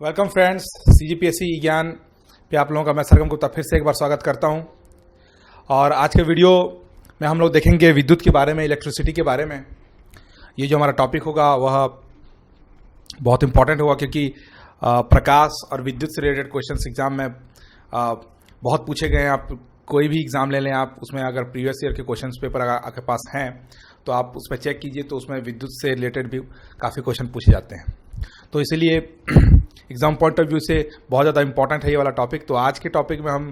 Welcome friends, CGPSC ज्ञान पे आप लोगों का मैं सरगम गुप्ता फिर से एक बार स्वागत करता हूं। और आज के वीडियो में हम लोग देखेंगे विद्युत के बारे में, इलेक्ट्रिसिटी के बारे में। ये जो हमारा टॉपिक होगा वह बहुत इंपॉर्टेंट होगा क्योंकि प्रकाश और विद्युत से रिलेटेड क्वेश्चंस एग्जाम में बहुत पूछे गए हैं। आप कोई भी एग्ज़ाम ले लें, आप उसमें अगर प्रीवियस ईयर के क्वेश्चंस पेपर आपके पास हैं तो आप उस पर चेक कीजिए, तो उसमें विद्युत से रिलेटेड भी काफ़ी क्वेश्चन पूछे जाते हैं। तो इसीलिए एग्ज़ाम पॉइंट ऑफ व्यू से बहुत ज़्यादा इंपॉर्टेंट है ये वाला टॉपिक। तो आज के टॉपिक में हम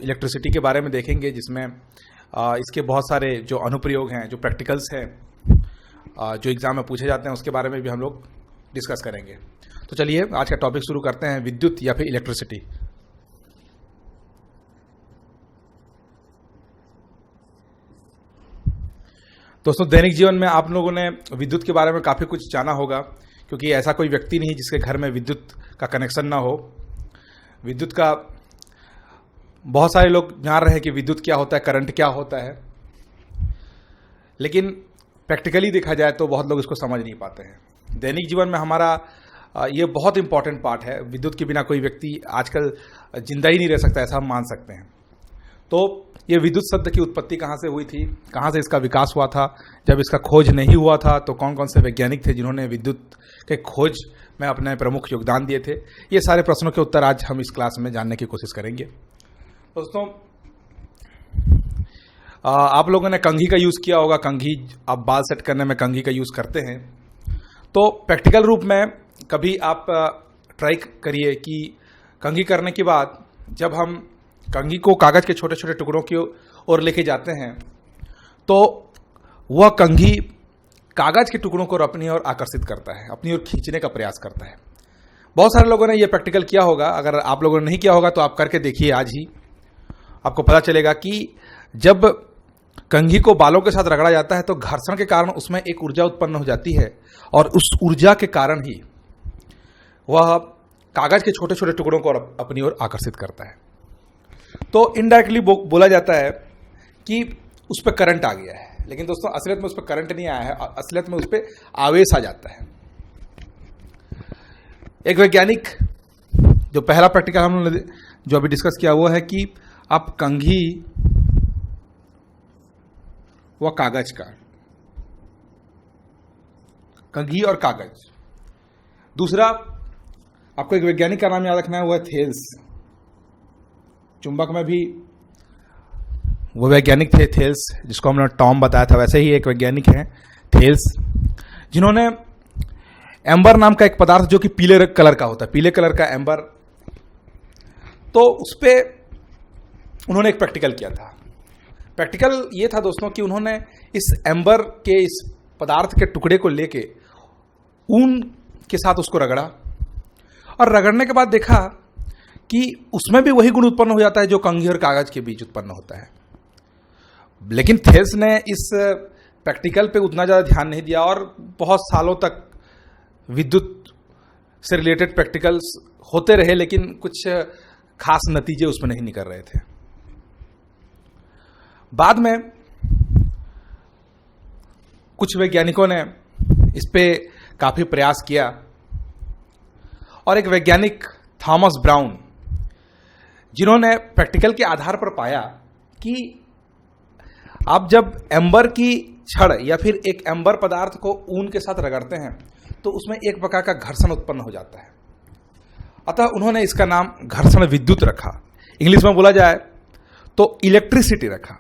इलेक्ट्रिसिटी के बारे में देखेंगे, जिसमें इसके बहुत सारे जो अनुप्रयोग हैं, जो प्रैक्टिकल्स हैं, जो एग्ज़ाम में पूछे जाते हैं, उसके बारे में भी हम लोग डिस्कस करेंगे। तो चलिए आज का टॉपिक शुरू करते हैं, विद्युत या फिर इलेक्ट्रिसिटी। दोस्तों, दैनिक जीवन में आप लोगों ने विद्युत के बारे में काफ़ी कुछ जाना होगा, क्योंकि ऐसा कोई व्यक्ति नहीं जिसके घर में विद्युत का कनेक्शन ना हो। विद्युत का बहुत सारे लोग जान रहे हैं कि विद्युत क्या होता है, करंट क्या होता है, लेकिन प्रैक्टिकली देखा जाए तो बहुत लोग इसको समझ नहीं पाते हैं। दैनिक जीवन में हमारा ये बहुत इंपॉर्टेंट पार्ट है। विद्युत के बिना कोई व्यक्ति आजकल जिंदा ही नहीं रह सकता, ऐसा हम मान सकते हैं। तो ये विद्युत शब्द की उत्पत्ति कहाँ से हुई थी, कहाँ से इसका विकास हुआ था, जब इसका खोज नहीं हुआ था तो कौन कौन से वैज्ञानिक थे जिन्होंने विद्युत के खोज में अपने प्रमुख योगदान दिए थे, ये सारे प्रश्नों के उत्तर आज हम इस क्लास में जानने की कोशिश करेंगे। दोस्तों, आप लोगों ने कंघी का यूज़ किया होगा। कंघी, आप बाल सेट करने में कंघी का यूज़ करते हैं। तो प्रैक्टिकल रूप में कभी आप ट्राई करिए कि कंघी करने के बाद जब हम कंघी को कागज़ के छोटे छोटे टुकड़ों की ओर लेके जाते हैं तो वह कंघी कागज़ के टुकड़ों को अपनी ओर आकर्षित करता है, अपनी ओर खींचने का प्रयास करता है। बहुत सारे लोगों ने यह प्रैक्टिकल किया होगा। अगर आप लोगों ने नहीं किया होगा तो आप करके देखिए, आज ही आपको पता चलेगा कि जब कंघी को बालों के साथ रगड़ा जाता है तो घर्षण के कारण उसमें एक ऊर्जा उत्पन्न हो जाती है, और उस ऊर्जा के कारण ही वह कागज़ के छोटे छोटे टुकड़ों को अपनी ओर आकर्षित करता है। तो इनडायरेक्टली बोला जाता है कि उस पर करंट आ गया है, लेकिन दोस्तों असलियत में उस पर करंट नहीं आया है, असलियत में उस पर आवेश आ जाता है। एक वैज्ञानिक, जो पहला प्रैक्टिकल हम लोगों ने जो अभी डिस्कस किया वो है कि आप कंघी व कागज का, कंघी और कागज। दूसरा, आपको एक वैज्ञानिक का नाम याद रखना है, वो है थेल्स। चुंबक में भी वो वैज्ञानिक थे थेल्स, जिसको हमने टॉम बताया था, वैसे ही एक वैज्ञानिक हैं थेल्स, जिन्होंने एम्बर नाम का एक पदार्थ जो कि पीले कलर का होता है, पीले कलर का एम्बर, तो उस पर उन्होंने एक प्रैक्टिकल किया था। प्रैक्टिकल ये था दोस्तों कि उन्होंने इस एम्बर के, इस पदार्थ के टुकड़े को लेके ऊन के साथ उसको रगड़ा, और रगड़ने के बाद देखा कि उसमें भी वही गुण उत्पन्न हो जाता है जो कंघी और कागज के बीच उत्पन्न होता है। लेकिन थेल्स ने इस प्रैक्टिकल पे उतना ज़्यादा ध्यान नहीं दिया, और बहुत सालों तक विद्युत से रिलेटेड प्रैक्टिकल्स होते रहे, लेकिन कुछ खास नतीजे उसमें नहीं निकल रहे थे। बाद में कुछ वैज्ञानिकों ने इस पे काफ़ी प्रयास किया, और एक वैज्ञानिक थॉमस ब्राउन, जिन्होंने प्रैक्टिकल के आधार पर पाया कि आप जब एम्बर की छड़ या फिर एक एम्बर पदार्थ को ऊन के साथ रगड़ते हैं तो उसमें एक प्रकार का घर्षण उत्पन्न हो जाता है। अतः उन्होंने इसका नाम घर्षण विद्युत रखा, इंग्लिश में बोला जाए तो इलेक्ट्रिसिटी रखा।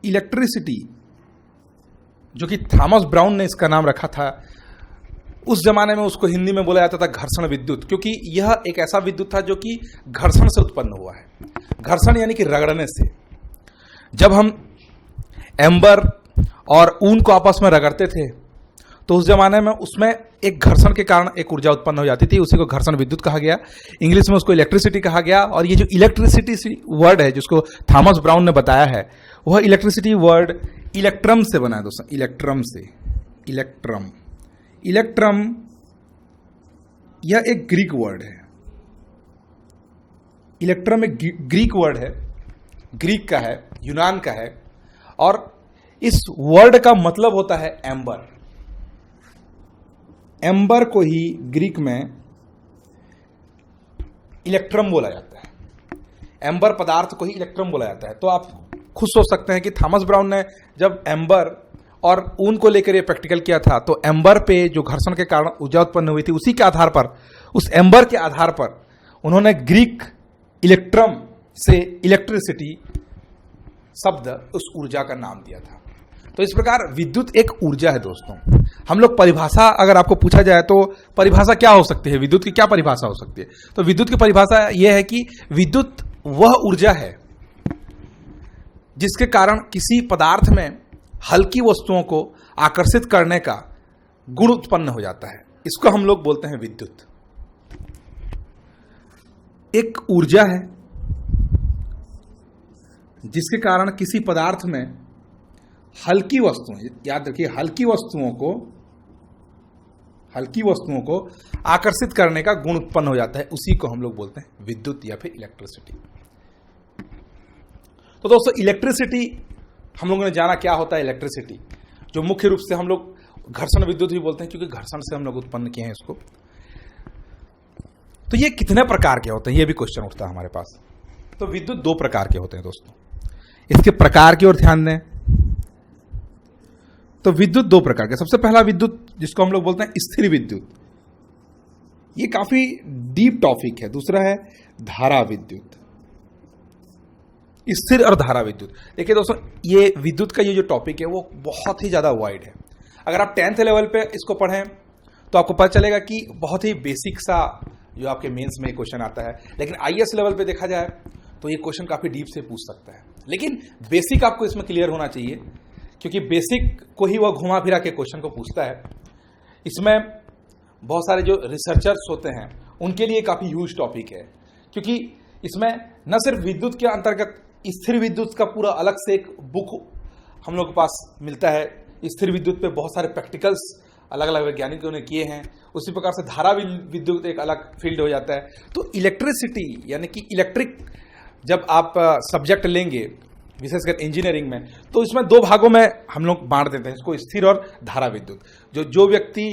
इलेक्ट्रिसिटी, जो कि थॉमस ब्राउन ने इसका नाम रखा था, उस जमाने में उसको हिंदी में बोला जाता था घर्षण विद्युत, क्योंकि यह एक ऐसा विद्युत था जो कि घर्षण से उत्पन्न हुआ है। घर्षण यानी कि रगड़ने से। जब हम एम्बर और ऊन को आपस में रगड़ते थे तो उस जमाने में उसमें एक घर्षण के कारण एक ऊर्जा उत्पन्न हो जाती थी, उसी को घर्षण विद्युत कहा गया। इंग्लिश में उसको इलेक्ट्रिसिटी कहा गया। और ये जो इलेक्ट्रिसिटी वर्ड है जिसको थॉमस ब्राउन ने बताया है, वह इलेक्ट्रिसिटी वर्ड इलेक्ट्रम से बना है दोस्तों, इलेक्ट्रम से। इलेक्ट्रम, इलेक्ट्रम यह एक ग्रीक वर्ड है। इलेक्ट्रम एक ग्रीक वर्ड है, ग्रीक का है, यूनान का है, और इस वर्ड का मतलब होता है एम्बर। एम्बर को ही ग्रीक में इलेक्ट्रम बोला जाता है। एम्बर पदार्थ को ही इलेक्ट्रम बोला जाता है। तो आप खुद सोच सकते हैं कि थॉमस ब्राउन ने जब एम्बर और ऊन को लेकर ये प्रैक्टिकल किया था, तो एम्बर पे जो घर्षण के कारण ऊर्जा उत्पन्न हुई थी, उसी के आधार पर, उस एम्बर के आधार पर उन्होंने ग्रीक इलेक्ट्रम से इलेक्ट्रिसिटी शब्द उस ऊर्जा का नाम दिया था। तो इस प्रकार विद्युत एक ऊर्जा है दोस्तों। हम लोग परिभाषा अगर आपको पूछा जाए तो परिभाषा क्या हो सकती है, विद्युत की क्या परिभाषा हो सकती है, तो विद्युत की परिभाषा यह है कि विद्युत वह ऊर्जा है जिसके कारण किसी पदार्थ में हल्की वस्तुओं को आकर्षित करने का गुण उत्पन्न हो जाता है। इसको हम लोग बोलते हैं विद्युत। एक ऊर्जा है जिसके कारण किसी पदार्थ में हल्की वस्तुएं, याद रखिए हल्की वस्तुओं को आकर्षित करने का गुण उत्पन्न हो जाता है, उसी को हम लोग बोलते हैं विद्युत या फिर इलेक्ट्रिसिटी। तो दोस्तों इलेक्ट्रिसिटी हम लोगों ने जाना क्या होता है इलेक्ट्रिसिटी, जो मुख्य रूप से हम लोग घर्षण विद्युत भी बोलते हैं, क्योंकि घर्षण से हम लोग उत्पन्न किए हैं इसको। तो ये कितने प्रकार के होते हैं, ये भी क्वेश्चन उठता है हमारे पास। तो विद्युत दो प्रकार के होते हैं दोस्तों, इसके प्रकार की ओर ध्यान दें। तो विद्युत दो प्रकार के, सबसे पहला विद्युत जिसको हम लोग बोलते हैं स्थिर विद्युत, ये काफी डीप टॉपिक है। दूसरा है धारा विद्युत, स्थिर और धारा विद्युत। देखिए दोस्तों, ये विद्युत का ये जो टॉपिक है वो बहुत ही ज्यादा वाइड है। अगर आप 10th लेवल पे इसको पढ़ें तो आपको पता चलेगा कि बहुत ही बेसिक सा जो आपके मेंस में क्वेश्चन आता है, लेकिन IAS लेवल पे देखा जाए तो ये क्वेश्चन काफी डीप से पूछ सकता है। लेकिन बेसिक आपको इसमें क्लियर होना चाहिए, क्योंकि बेसिक को ही वह घुमा फिरा के क्वेश्चन को पूछता है। इसमें बहुत सारे जो रिसर्चर्स होते हैं उनके लिए काफी ह्यूज टॉपिक है, क्योंकि इसमें न सिर्फ विद्युत के अंतर्गत स्थिर विद्युत का पूरा अलग से एक बुक हम लोग के पास मिलता है। स्थिर विद्युत पे बहुत सारे प्रैक्टिकल्स अलग अलग वैज्ञानिकों ने किए हैं। उसी प्रकार से धारा विद्युत एक अलग फील्ड हो जाता है। तो इलेक्ट्रिसिटी यानी कि इलेक्ट्रिक जब आप सब्जेक्ट लेंगे विशेषकर इंजीनियरिंग में, तो इसमें दो भागों में हम लोग बांट देते हैं इसको, स्थिर और धारा विद्युत। जो व्यक्ति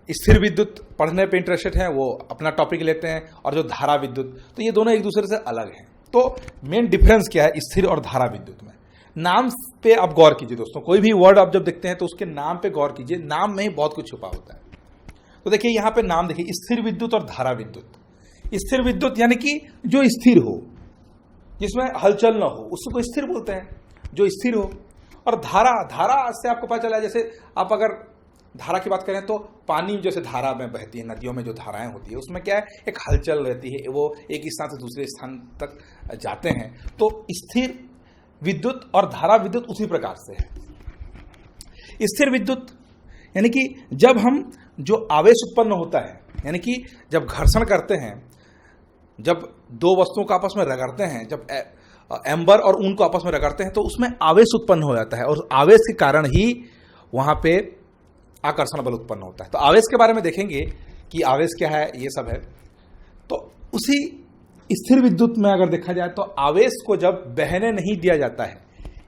स्थिर विद्युत पढ़ने पे इंटरेस्टेड हैं वो अपना टॉपिक लेते हैं, और जो धारा विद्युत, तो ये दोनों एक दूसरे से अलग हैं। तो मेन डिफरेंस क्या है स्थिर और धारा विद्युत में? नाम पे आप गौर कीजिए दोस्तों, कोई भी वर्ड आप जब देखते हैं तो उसके नाम पे गौर कीजिए, नाम में ही बहुत कुछ छुपा होता है। तो देखिए यहां पे नाम देखिए, स्थिर विद्युत और धारा विद्युत। स्थिर विद्युत यानी कि जो स्थिर हो, जिसमें हलचल ना हो, उसको स्थिर बोलते हैं, जो स्थिर हो। और धारा से आपको पता चला, जैसे आप अगर धारा की बात करें तो पानी जैसे धारा में बहती है, नदियों में जो धाराएं होती है उसमें क्या है, एक हलचल रहती है, वो एक स्थान से दूसरे स्थान तक जाते हैं। तो स्थिर विद्युत और धारा विद्युत उसी प्रकार से है। स्थिर विद्युत यानी कि जब हम जो आवेश उत्पन्न होता है, यानी कि जब घर्षण करते हैं, जब दो वस्तुओं को आपस में रगड़ते हैं, जब एम्बर और ऊन को आपस में रगड़ते हैं, तो उसमें आवेश उत्पन्न हो जाता है, और आवेश के कारण ही वहां पे आकर्षण बल उत्पन्न होता है। तो आवेश के बारे में देखेंगे कि आवेश क्या है, ये सब है। तो उसी स्थिर विद्युत में अगर देखा जाए तो आवेश को जब बहने नहीं दिया जाता है,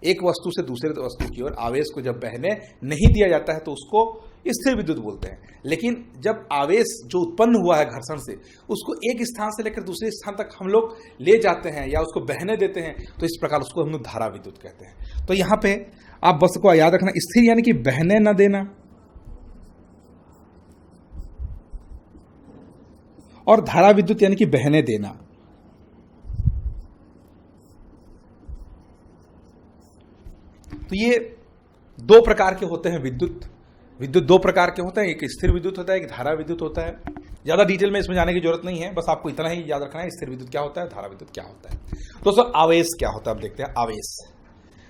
एक वस्तु से दूसरे वस्तु की ओर आवेश को जब बहने नहीं दिया जाता है तो उसको स्थिर विद्युत बोलते हैं। लेकिन जब आवेश जो उत्पन्न हुआ है घर्षण से, उसको एक स्थान से लेकर दूसरे स्थान तक हम लोग ले जाते हैं या उसको बहने देते हैं, तो इस प्रकार उसको हम लोग धारा विद्युत कहते हैं। तो यहां पे आप बस को याद रखना, स्थिर यानी कि बहने न देना, और धारा विद्युत यानी कि बहने देना। तो ये दो प्रकार के होते हैं विद्युत दो प्रकार के होते हैं, एक स्थिर विद्युत होता है, एक धारा विद्युत होता है। ज्यादा डिटेल में इसमें जाने की जरूरत नहीं है, बस आपको इतना ही याद रखना है स्थिर विद्युत क्या होता है, धारा विद्युत क्या होता है। दोस्तों आवेश क्या होता है, अब देखते हैं आवेश।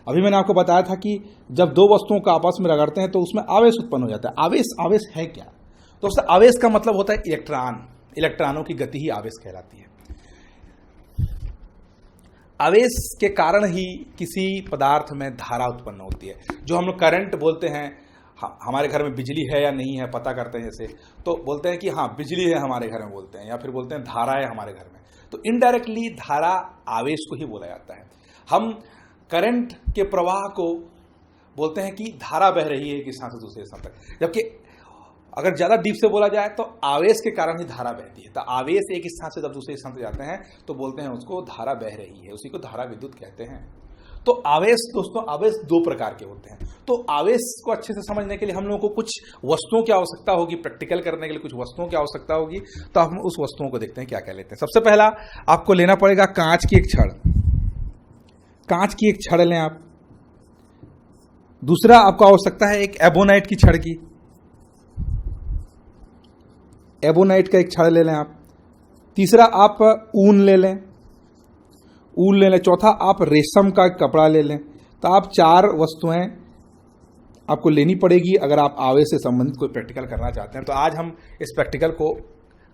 अभी मैंने आपको बताया था कि जब दो वस्तुओं को आपस में रगड़ते हैं तो उसमें आवेश उत्पन्न हो जाता है। आवेश है क्या दोस्तों? आवेश का मतलब होता है इलेक्ट्रॉनों की गति ही आवेश कहलाती है। आवेश के कारण ही किसी पदार्थ में धारा उत्पन्न होती है, जो हम लोग करंट बोलते हैं। हमारे घर में बिजली है या नहीं है पता करते हैं, जैसे तो बोलते हैं कि हाँ बिजली है हमारे घर में बोलते हैं, या फिर बोलते हैं धारा है हमारे घर में। तो इनडायरेक्टली धारा आवेश को ही बोला जाता है। हम करंट के प्रवाह को बोलते हैं कि धारा बह रही है एक स्थान से दूसरे स्थान तक, जबकि अगर ज्यादा डीप से बोला जाए तो आवेश के कारण ही धारा बहती है। तो आवेश एक स्थान से जब दूसरे स्थान से जाते हैं तो बोलते हैं उसको धारा बह रही है, उसी को धारा विद्युत कहते हैं। तो आवेश दोस्तों, आवेश दो प्रकार के होते हैं। तो आवेश को अच्छे से समझने के लिए हम लोगों को कुछ वस्तुओं की आवश्यकता होगी, प्रैक्टिकल करने के लिए कुछ वस्तुओं की आवश्यकता होगी। तो हम उस वस्तुओं को देखते हैं क्या क्या लेते हैं। सबसे पहला आपको लेना पड़ेगा कांच की एक छड़। कांच की एक छड़ लें आप। दूसरा आपको आवश्यकता है एक एबोनाइट की छड़ की। एबोनाइट का एक छड़ ले लें आप। तीसरा आप ऊन ले लें, ऊन ले लें। चौथा आप रेशम का कपड़ा ले लें। तो आप 4 वस्तुएं आपको लेनी पड़ेगी अगर आप आवेश से संबंधित कोई प्रैक्टिकल करना चाहते हैं। तो आज हम इस प्रैक्टिकल को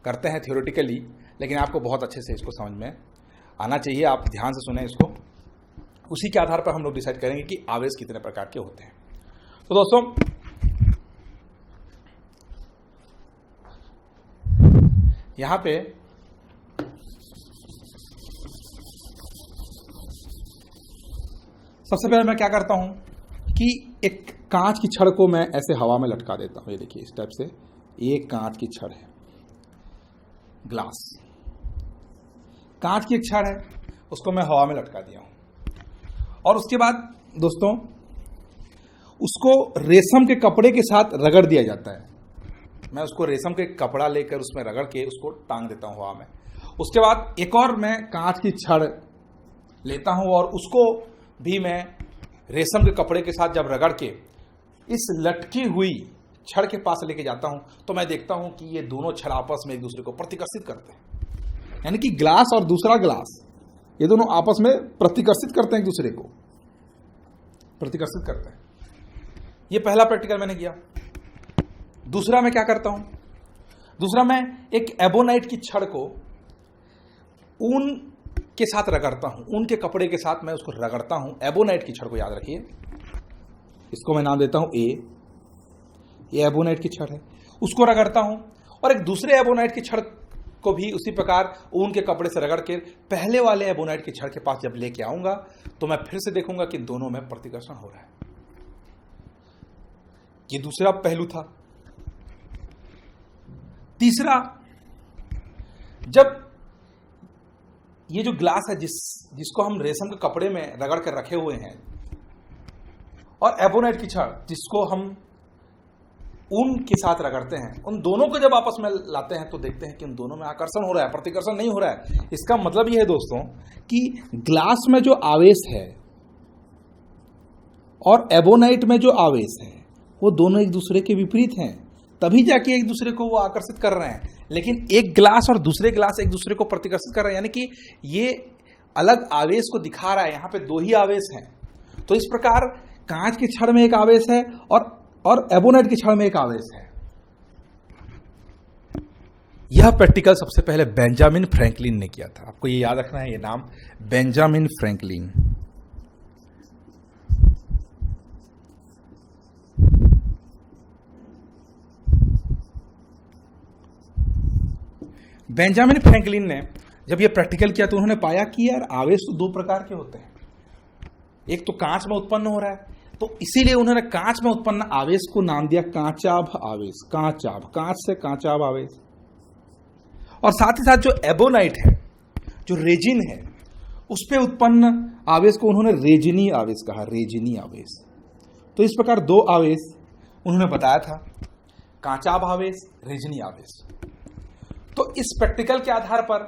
करते हैं थियोरेटिकली, लेकिन आपको बहुत अच्छे से इसको समझ में आना चाहिए। आप ध्यान से सुने इसको, उसी के आधार पर हम लोग डिसाइड करेंगे कि आवेश कितने प्रकार के होते हैं। तो दोस्तों, यहां पे सबसे पहले मैं क्या करता हूं कि एक कांच की छड़ को मैं ऐसे हवा में लटका देता हूं। ये देखिए इस टाइप से, ये कांच की छड़ है, ग्लास कांच की एक छड़ है, उसको मैं हवा में लटका दिया हूं। और उसके बाद दोस्तों उसको रेशम के कपड़े के साथ रगड़ दिया जाता है। मैं उसको रेशम के कपड़ा लेकर उसमें रगड़ के उसको टांग देता हूं हवा में। उसके बाद एक और मैं कांच की छड़ लेता हूं और उसको भी मैं रेशम के कपड़े के साथ जब रगड़ के इस लटकी हुई छड़ के पास लेके जाता हूं तो मैं देखता हूं कि ये दोनों छड़ आपस में एक दूसरे को प्रतिकर्षित करते हैं। यानी कि ग्लास और दूसरा ग्लास, ये दोनों आपस में प्रतिकर्षित करते हैं, एक दूसरे को प्रतिकर्षित करते हैं। ये पहला प्रैक्टिकल मैंने किया। दूसरा मैं क्या करता हूं, दूसरा मैं एक एबोनाइट की छड़ को ऊन के साथ रगड़ता हूं, ऊन के कपड़े के साथ मैं उसको रगड़ता हूं। एबोनाइट की छड़ को याद रखिए, इसको मैं नाम देता हूं ए। ये एबोनाइट की छड़ है, उसको रगड़ता हूं। और एक दूसरे एबोनाइट की छड़ को भी उसी प्रकार ऊन के कपड़े से रगड़ के पहले वाले एबोनाइट की छड़ के पास जब लेके आऊंगा तो मैं फिर से देखूंगा कि दोनों में प्रतिकर्षण हो रहा है। ये दूसरा पहलू था। तीसरा, जब ये जो ग्लास है जिसको हम रेशम के कपड़े में रगड़ कर रखे हुए हैं, और एबोनाइट की छड़ जिसको हम ऊन के साथ रगड़ते हैं, उन दोनों को जब आपस में लाते हैं तो देखते हैं कि उन दोनों में आकर्षण हो रहा है, प्रतिकर्षण नहीं हो रहा है। इसका मतलब यह है दोस्तों कि ग्लास में जो आवेश है और एबोनाइट में जो आवेश है वो दोनों एक दूसरे के विपरीत हैं, तभी जाके एक दूसरे को वो आकर्षित कर रहे हैं। लेकिन एक ग्लास और दूसरे ग्लास एक दूसरे को प्रतिकर्षित कर रहे हैं, यानी कि ये अलग आवेश को दिखा रहा है। यहां पे 2 ही आवेश हैं। तो इस प्रकार कांच की छड़ में एक आवेश है और एबोनाइट की छड़ में एक आवेश है। यह प्रैक्टिकल सबसे पहले बेंजामिन फ्रैंकलिन ने किया था। आपको ये याद रखना है, ये नाम बेंजामिन फ्रैंकलिन। बेंजामिन फ्रैंकलिन ने जब ये प्रैक्टिकल किया तो उन्होंने पाया कि यार आवेश तो 2 प्रकार के होते हैं। एक तो कांच में उत्पन्न हो रहा है, तो इसीलिए उन्होंने कांच में उत्पन्न आवेश को नाम दिया कांचाभ आवेश। कांचाभ, कांच से कांचाभ आवेश। और साथ ही साथ जो एबोनाइट है, जो रेजिन है, उस पे उत्पन्न आवेश को उन्होंने रेजिनी आवेश कहा, रेजिनी आवेश। तो इस प्रकार 2 आवेश उन्होंने बताया था, कांचाभ आवेश, रेजिनी आवेश। तो इस प्रैक्टिकल के आधार पर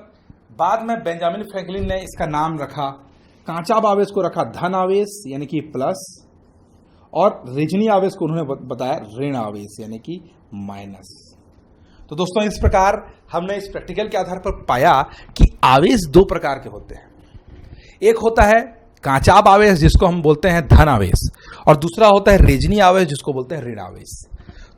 बाद में बेंजामिन फ्रैंकलिन ने इसका नाम रखा, कांचाभ आवेश को रखा धन आवेश यानी कि प्लस, और रेजिनी आवेश को उन्होंने बताया ऋण आवेश यानी कि माइनस। तो दोस्तों इस प्रकार हमने इस प्रैक्टिकल के आधार पर पाया कि आवेश 2 प्रकार के होते हैं। एक होता है कांचाभ आवेश जिसको हम बोलते हैं धन आवेश, और दूसरा होता है रेजिनी आवेश जिसको बोलते हैं ऋण आवेश।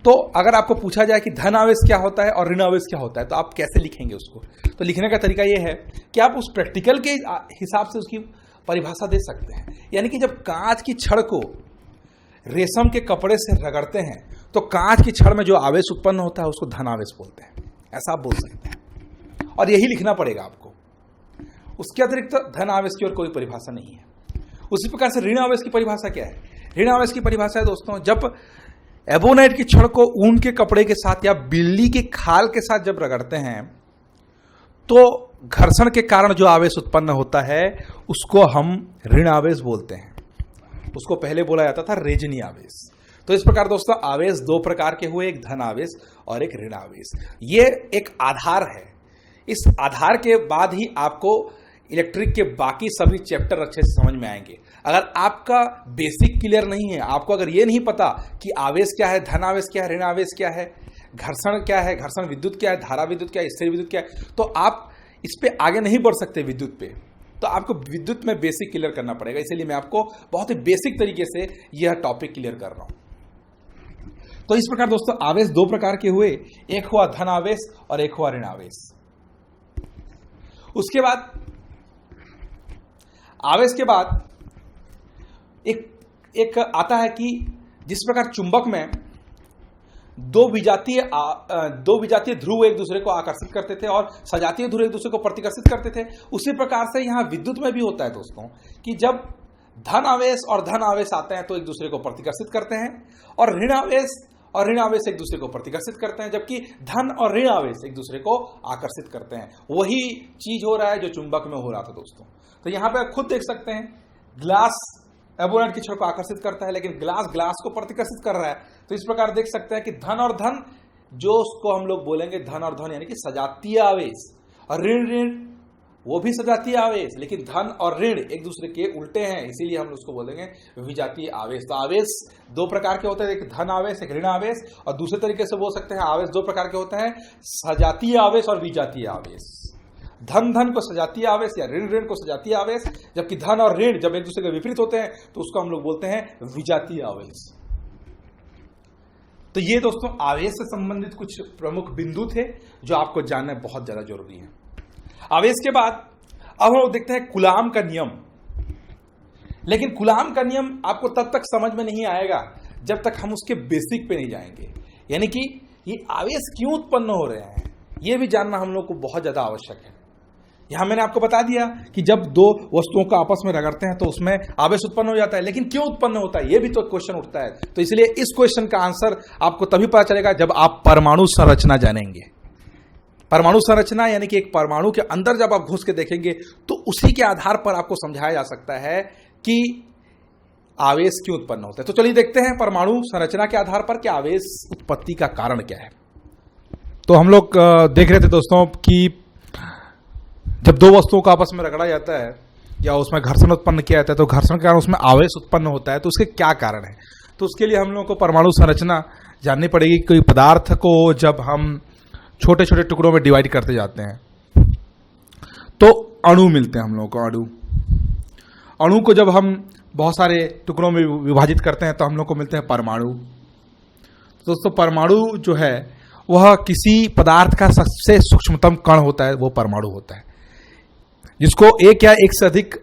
तो अगर आपको पूछा जाए कि धन आवेश क्या होता है और ऋण आवेश क्या होता है तो आप कैसे लिखेंगे उसको? तो लिखने का तरीका यह है कि आप उस प्रैक्टिकल के हिसाब से उसकी परिभाषा दे सकते हैं। यानी कि जब कांच की छड़ को रेशम के कपड़े से रगड़ते हैं तो कांच की छड़ में जो आवेश उत्पन्न होता है उसको धन आवेश बोलते हैं, ऐसा आप बोल सकते हैं। और यही लिखना पड़ेगा आपको, उसके अतिरिक्त धन आवेश की और कोई परिभाषा नहीं है। उसी प्रकार से ऋण आवेश की परिभाषा क्या है? ऋण आवेश की परिभाषा है दोस्तों, जब एबोनाइट के छड़ को ऊन के कपड़े के साथ या बिल्ली के खाल के साथ जब रगड़ते हैं तो घर्षण के कारण जो आवेश उत्पन्न होता है उसको हम ऋण आवेश बोलते हैं। उसको पहले बोला जाता था रेजनी आवेश। तो इस प्रकार दोस्तों आवेश दो प्रकार के हुए, एक धन आवेश और एक ऋण आवेश। ये एक आधार है। इस आधार के बाद ही आपको इलेक्ट्रिक के बाकी सभी चैप्टर अच्छे से समझ में आएंगे। अगर आपका बेसिक क्लियर नहीं है, आपको अगर ये नहीं पता कि आवेश क्या है, धन आवेश क्या है, ऋण आवेश क्या है, घर्षण क्या है, घर्षण विद्युत क्या है, धारा विद्युत क्या है, स्थिर विद्युत क्या है, तो आप इस पे आगे नहीं बढ़ सकते विद्युत पे। तो आपको विद्युत में बेसिक क्लियर करना पड़ेगा। इसीलिए मैं आपको बहुत ही बेसिक तरीके से यह टॉपिक क्लियर कर रहा हूं। तो इस प्रकार दोस्तों आवेश दो प्रकार के हुए, एक हुआ धन आवेश और एक हुआ ऋण आवेश। उसके बाद आवेश के बाद एक आता है कि जिस प्रकार चुंबक में दो विजातीय ध्रुव एक दूसरे को आकर्षित करते थे और सजातीय ध्रुव एक दूसरे को प्रतिकर्षित करते थे, उसी प्रकार से यहां विद्युत में भी होता है दोस्तों कि जब धन आवेश और धन आवेश आते हैं तो एक दूसरे को प्रतिकर्षित करते हैं और ऋण आवेश एक दूसरे को प्रतिकर्षित करते हैं, जबकि धन और ऋण आवेश एक दूसरे को आकर्षित करते हैं। वही चीज हो रहा है जो चुंबक में हो रहा था दोस्तों। तो यहां पे आप खुद देख सकते हैं, ग्लास एबोनाइट की छड़ को आकर्षित करता है लेकिन ग्लास को प्रतिकर्षित कर रहा है। तो इस प्रकार देख सकते हैं कि धन और धन, जो उसको हम लोग बोलेंगे धन और धन यानी कि सजातीय आवेश, और ऋण वो भी सजातीय आवेश, लेकिन धन और ऋण एक दूसरे के उल्टे हैं, इसीलिए हम उसको बोलेंगे विजातीय आवेश। तो आवेश दो प्रकार के होते हैं, एक धन आवेश, एक ऋण आवेश, और दूसरे तरीके से बोल सकते हैं आवेश दो प्रकार के होते हैं, सजातीय आवेश और विजातीय आवेश। धन को सजातीय आवेश या ऋण को सजातीय आवेश, जबकि धन और ऋण जब एक दूसरे के विपरीत होते हैं तो उसको हम लोग बोलते हैं विजातीय आवेश। तो ये दोस्तों आवेश से संबंधित कुछ प्रमुख बिंदु थे जो आपको जानना बहुत ज्यादा जरूरी है। आवेश के बाद अब हम लोग देखते हैं कूलाम का नियम। लेकिन कूलाम का नियम आपको तब तक समझ में नहीं आएगा जब तक हम उसके बेसिक पे नहीं जाएंगे, यानी कि ये आवेश क्यों उत्पन्न हो रहे हैं ये भी जानना हम लोग को बहुत ज्यादा आवश्यक है। यहां मैंने आपको बता दिया कि जब दो वस्तुओं को आपस में रगड़ते हैं तो उसमें आवेश उत्पन्न हो जाता है, लेकिन क्यों उत्पन्न होता है ये भी तो क्वेश्चन उठता है। तो इसलिए इस क्वेश्चन का आंसर आपको तभी पता चलेगा जब आप परमाणु संरचना जानेंगे। परमाणु संरचना यानी कि एक परमाणु के अंदर जब आप घुस के देखेंगे तो उसी के आधार पर आपको समझाया जा सकता है कि आवेश क्यों उत्पन्न होता है। तो चलिए देखते हैं परमाणु संरचना के आधार पर कि आवेश उत्पत्ति का कारण क्या है। तो हम लोग देख रहे थे दोस्तों कि जब दो वस्तुओं को आपस में रगड़ा जाता है या उसमें घर्षण उत्पन्न किया जाता है तो घर्षण के कारण उसमें आवेश उत्पन्न होता है, तो उसके क्या कारण है। तो उसके लिए हम लोगों को परमाणु संरचना जाननी पड़ेगी। कोई पदार्थ को जब हम छोटे छोटे टुकड़ों में डिवाइड करते जाते हैं तो अणु मिलते हैं हम लोगों को। अणु को जब हम बहुत सारे टुकड़ों में विभाजित करते हैं तो हम लोग को मिलते हैं परमाणु। तो दोस्तों परमाणु जो है वह किसी पदार्थ का सबसे सूक्ष्मतम कण होता है, वो परमाणु होता है, जिसको एक या एक से अधिक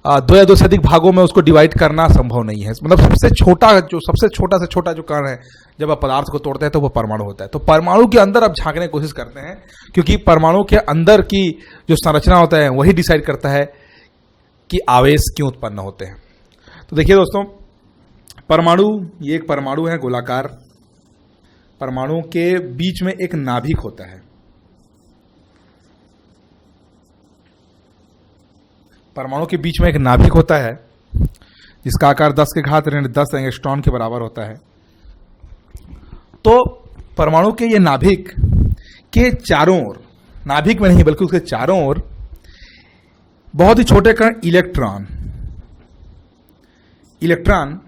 दो या दो से अधिक भागों में उसको डिवाइड करना संभव नहीं है। मतलब सबसे छोटा से छोटा जो कण है जब आप पदार्थ को तोड़ते हैं तो वो परमाणु होता है। तो परमाणु के अंदर आप झांकने की कोशिश करते हैं, क्योंकि परमाणु के अंदर की जो संरचना होता है वही डिसाइड करता है कि आवेश क्यों उत्पन्न होते हैं। तो देखिए दोस्तों, परमाणु, ये एक परमाणु है गोलाकार। परमाणु के बीच में एक नाभिक होता है। परमाणु के बीच में एक नाभिक होता है जिसका आकार 10 के घात ऋण 10 एंगस्ट्रॉन के बराबर होता है। तो परमाणु के ये नाभिक के चारों ओर, नाभिक में नहीं बल्कि उसके चारों ओर बहुत ही छोटे कण इलेक्ट्रॉन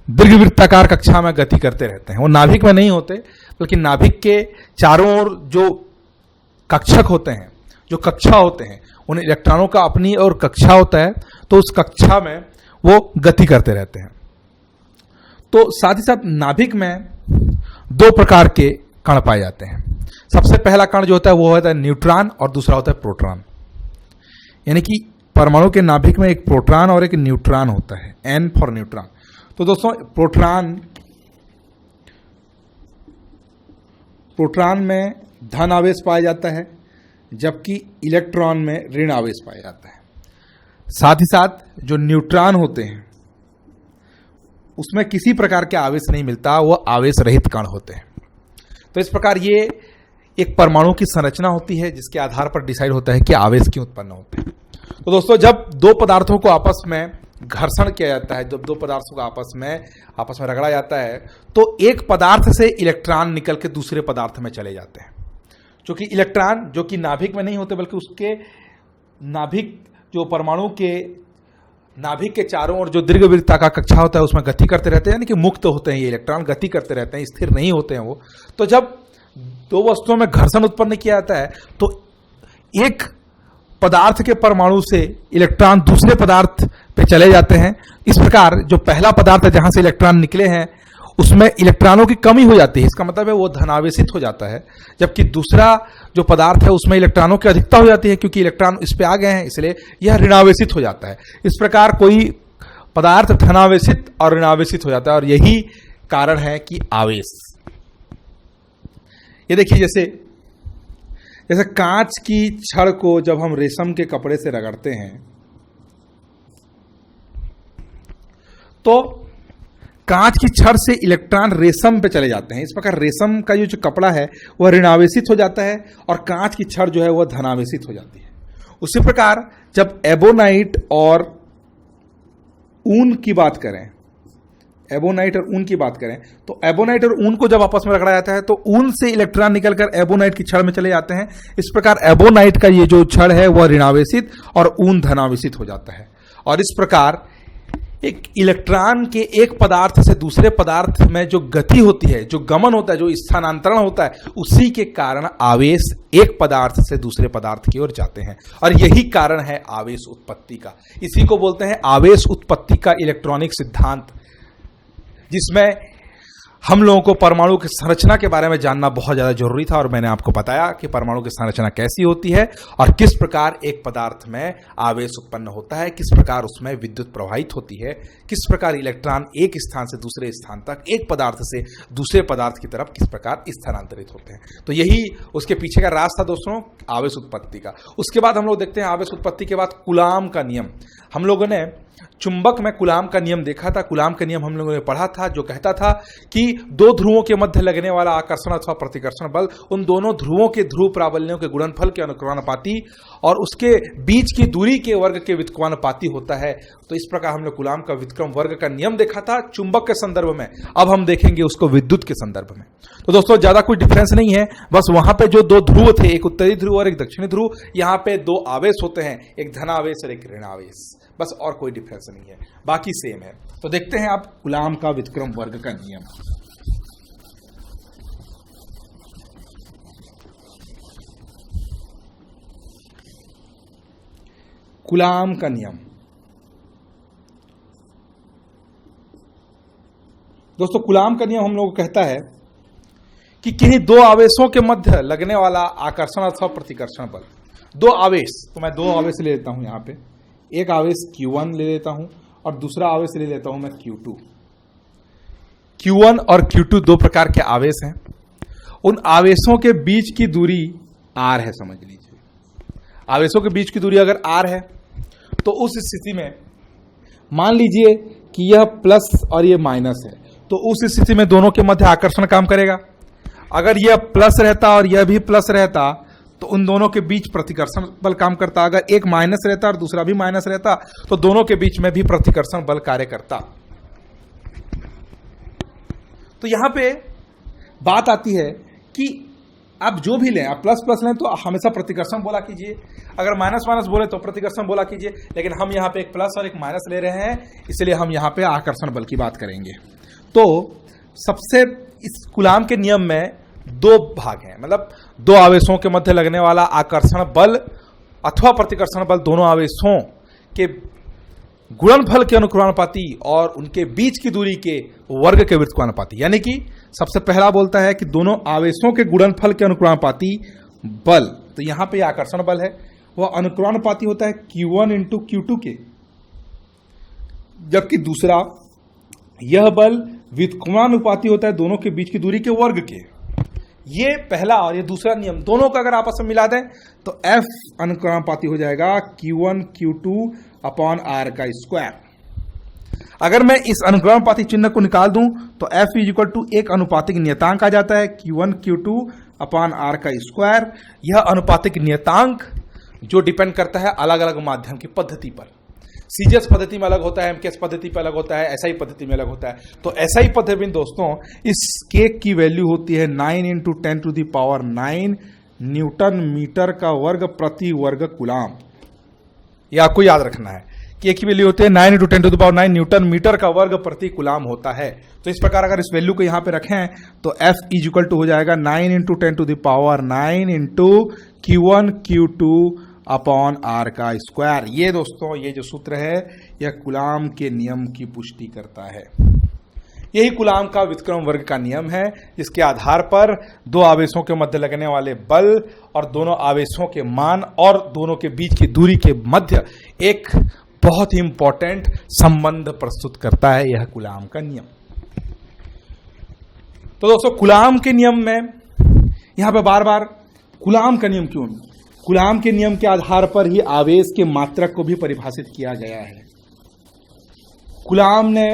दीर्घवृत्ताकार कक्षा में गति करते रहते हैं। वो नाभिक में नहीं होते बल्कि नाभिक के चारों ओर जो कक्षक होते हैं, जो कक्षा होते हैं, उन इलेक्ट्रॉनों का अपनी और कक्षा होता है, तो उस कक्षा में वो गति करते रहते हैं। तो साथ ही साथ नाभिक में दो प्रकार के कण पाए जाते हैं। सबसे पहला कण जो होता है वो होता है न्यूट्रॉन और दूसरा होता है प्रोटॉन। यानी कि परमाणु के नाभिक में एक प्रोटॉन और एक न्यूट्रॉन होता है, N फॉर न्यूट्रॉन। तो दोस्तों प्रोटॉन में धन आवेश पाया जाता है जबकि इलेक्ट्रॉन में ऋण आवेश पाया जाता है। साथ ही साथ जो न्यूट्रॉन होते हैं उसमें किसी प्रकार के आवेश नहीं मिलता, वो आवेश रहित कण होते हैं। तो इस प्रकार ये एक परमाणु की संरचना होती है जिसके आधार पर डिसाइड होता है कि आवेश क्यों उत्पन्न होते हैं। तो दोस्तों, जब दो पदार्थों को आपस में घर्षण किया जाता है, जब दो पदार्थों को आपस में रगड़ा जाता है, तो एक पदार्थ से इलेक्ट्रॉन निकल के दूसरे पदार्थ में चले जाते हैं। क्योंकि इलेक्ट्रॉन जो कि नाभिक में नहीं होते, बल्कि उसके नाभिक जो परमाणु के नाभिक के चारों ओर जो दीर्घवृत्ता का कक्षा होता है उसमें गति करते रहते हैं, यानी कि मुक्त होते हैं ये इलेक्ट्रॉन, गति करते रहते हैं, स्थिर नहीं होते हैं वो। तो जब दो वस्तुओं में घर्षण उत्पन्न किया जाता है तो एक पदार्थ के परमाणु से इलेक्ट्रॉन दूसरे पदार्थ पे चले जाते हैं। इस प्रकार जो पहला पदार्थ है जहां से इलेक्ट्रॉन निकले हैं उसमें इलेक्ट्रॉनों की कमी हो जाती है, इसका मतलब है वो धनावेशित हो जाता है। जबकि दूसरा जो पदार्थ है उसमें इलेक्ट्रॉनों की अधिकता हो जाती है, क्योंकि इलेक्ट्रॉन इस पे आ गए हैं, इसलिए यह ऋणावेशित हो जाता है। इस प्रकार कोई पदार्थ धनावेशित और ऋणावेशित हो जाता है, और यही कारण है कि आवेश। ये देखिए, जैसे कांच की छड़ को जब हम रेशम के कपड़े से रगड़ते हैं तो कांच की छड़ से इलेक्ट्रॉन रेशम पे चले जाते हैं। इस प्रकार रेशम का जो कपड़ा है वह ऋणावेशित हो जाता है और कांच की छड़ जो है वह धनावेशित हो जाती है। उसी प्रकार जब एबोनाइट और ऊन की बात करें, एबोनाइट और ऊन की बात करें, तो एबोनाइट और ऊन को जब आपस में रगड़ा जाता है तो ऊन से इलेक्ट्रॉन निकलकर एबोनाइट की छड़ में चले जाते हैं। इस प्रकार एबोनाइट का ये जो छड़ है वह ऋणावेशित और ऊन धनावेशित हो जाता है। और इस प्रकार एक इलेक्ट्रॉन के एक पदार्थ से दूसरे पदार्थ में जो गति होती है, जो गमन होता है, जो स्थानांतरण होता है, उसी के कारण आवेश एक पदार्थ से दूसरे पदार्थ की ओर जाते हैं। और यही कारण है आवेश उत्पत्ति का। इसी को बोलते हैं आवेश उत्पत्ति का इलेक्ट्रॉनिक सिद्धांत, जिसमें हम लोगों को परमाणु की संरचना के बारे में जानना बहुत ज़्यादा जरूरी था। और मैंने आपको बताया कि परमाणु की संरचना कैसी होती है और किस प्रकार एक पदार्थ में आवेश उत्पन्न होता है, किस प्रकार उसमें विद्युत प्रवाहित होती है, किस प्रकार इलेक्ट्रॉन एक स्थान से दूसरे स्थान तक, एक पदार्थ से दूसरे पदार्थ की तरफ किस प्रकार स्थानांतरित होते हैं। तो यही उसके पीछे का राज था दोस्तों, आवेश उत्पत्ति का। उसके बाद हम लोग देखते हैं आवेश उत्पत्ति के बाद कूलाम का नियम। हम लोगों ने चुंबक में कूलाम का नियम देखा था। कूलाम का नियम हम लोगों ने पढ़ा था, जो कहता था कि दो ध्रुवों के मध्य लगने वाला आकर्षण अथवा प्रतिकर्षण बल उन दोनों ध्रुवों के ध्रुव प्राबल्यों के गुणनफल के अनुक्रमानुपाती और उसके बीच की दूरी के वर्ग के व्युत्क्रमानुपाती होता है। तो इस प्रकार हमने कूलाम का व्युत्क्रम वर्ग का नियम देखा था चुंबक के संदर्भ में। अब हम देखेंगे उसको विद्युत के संदर्भ में। तो दोस्तों, ज्यादा कोई डिफरेंस नहीं है, बस वहां पे जो दो ध्रुव थे, एक उत्तरी ध्रुव और एक दक्षिणी ध्रुव, यहाँ पे दो आवेश होते हैं, एक धनावेश और एक ऋणावेश, बस, और कोई डिफरेंस नहीं है, बाकी सेम है। तो देखते हैं आप कूलाम का व्युत्क्रम वर्ग का नियम। कूलाम का नियम दोस्तों, कूलाम का नियम हम लोग को कहता है कि किन्हीं दो आवेशों के मध्य लगने वाला आकर्षण अथवा प्रतिकर्षण बल, दो आवेश, तो मैं दो आवेश ले लेता हूं, यहां पे एक आवेश Q1 ले लेता हूं और दूसरा आवेश ले लेता हूं मैं Q2। Q1 और Q2 दो प्रकार के आवेश हैं। उन आवेशों के बीच की दूरी R है, समझ लीजिए। आवेशों के बीच की दूरी अगर R है तो उस स्थिति में मान लीजिए कि यह प्लस और यह माइनस है, तो उस स्थिति में दोनों के मध्य आकर्षण काम करेगा। अगर यह प्लस रहता और यह भी प्लस रहता तो उन दोनों के बीच प्रतिकर्षण बल काम करता। अगर एक माइनस रहता और दूसरा भी माइनस रहता तो दोनों के बीच में भी प्रतिकर्षण बल कार्य करता। तो यहां पे बात आती है कि आप जो भी लें, आप प्लस प्लस लें तो हमेशा प्रतिकर्षण बोला कीजिए, अगर माइनस माइनस बोले तो प्रतिकर्षण बोला कीजिए। लेकिन हम यहां पे एक प्लस और एक माइनस ले रहे हैं, इसलिए हम यहां पे आकर्षण बल की बात करेंगे। तो सबसे इस कूलाम के नियम में दो भाग हैं, मतलब दो आवेशों के मध्य लगने वाला आकर्षण बल अथवा प्रतिकर्षण बल दोनों आवेशों के गुणनफल के अनुक्रमानुपाती और उनके बीच की दूरी के वर्ग के व्युत्क्रमानुपाती। यानी कि सबसे पहला बोलता है कि दोनों आवेशों के गुणनफल के अनुक्रमानुपाती बल, तो यहां पे आकर्षण बल है वह अनुक्रमानुपाती होता है Q1 इंटू Q2 के, जबकि दूसरा यह बल व्युत्क्रमानुपाती होता है दोनों के बीच की दूरी के वर्ग के। ये पहला और ये दूसरा नियम दोनों का अगर आपस में मिला दें तो F अनुक्रमानुपाती हो जाएगा Q1 Q2 अपॉन R का स्क्वायर। अगर मैं इस अनुक्रमानुपातिक चिन्ह को निकाल दूं तो F इक्वल टू एक अनुपातिक नियतांक आ जाता है Q1 Q2 अपॉन R का स्क्वायर। यह अनुपातिक नियतांक जो डिपेंड करता है अलग अलग माध्यम की पद्धति पर। सीजीएस पद्धति में अलग होता है, एमकेएस पद्धति पर अलग होता है, एसआई पद्धति में अलग होता है। तो एसआई पद्धति में दोस्तों इस के की वैल्यू होती है 9 into 10 to the power 9 newton metre का वर्ग प्रति वर्ग कूलाम। ये आपको याद रखना है कि एक की वैल्यू होती है 9 into 10 to the power 9 newton metre का वर्ग प्रति कूलाम होता है। तो इस प्रकार अगर इस वैल्यू को यहां पे रखें तो F इज इक्वल टू हो जाएगा 9 into 10 to the power 9 into Q1 Q2 upon R का स्क्वायर। ये दोस्तों ये जो सूत्र है यह कूलाम के नियम की पुष्टि करता है। यही कूलाम का व्युत्क्रम वर्ग का नियम है, जिसके आधार पर दो आवेशों के मध्य लगने वाले बल और दोनों आवेशों के मान और दोनों के बीच की दूरी के मध्य एक बहुत ही इंपॉर्टेंट संबंध प्रस्तुत करता है यह कूलाम का नियम। तो दोस्तों कूलाम के नियम में यहां पे बार बार कूलाम का नियम क्यों? कूलाम के नियम के आधार पर ही आवेश के मात्रक को भी परिभाषित किया गया है। कूलाम ने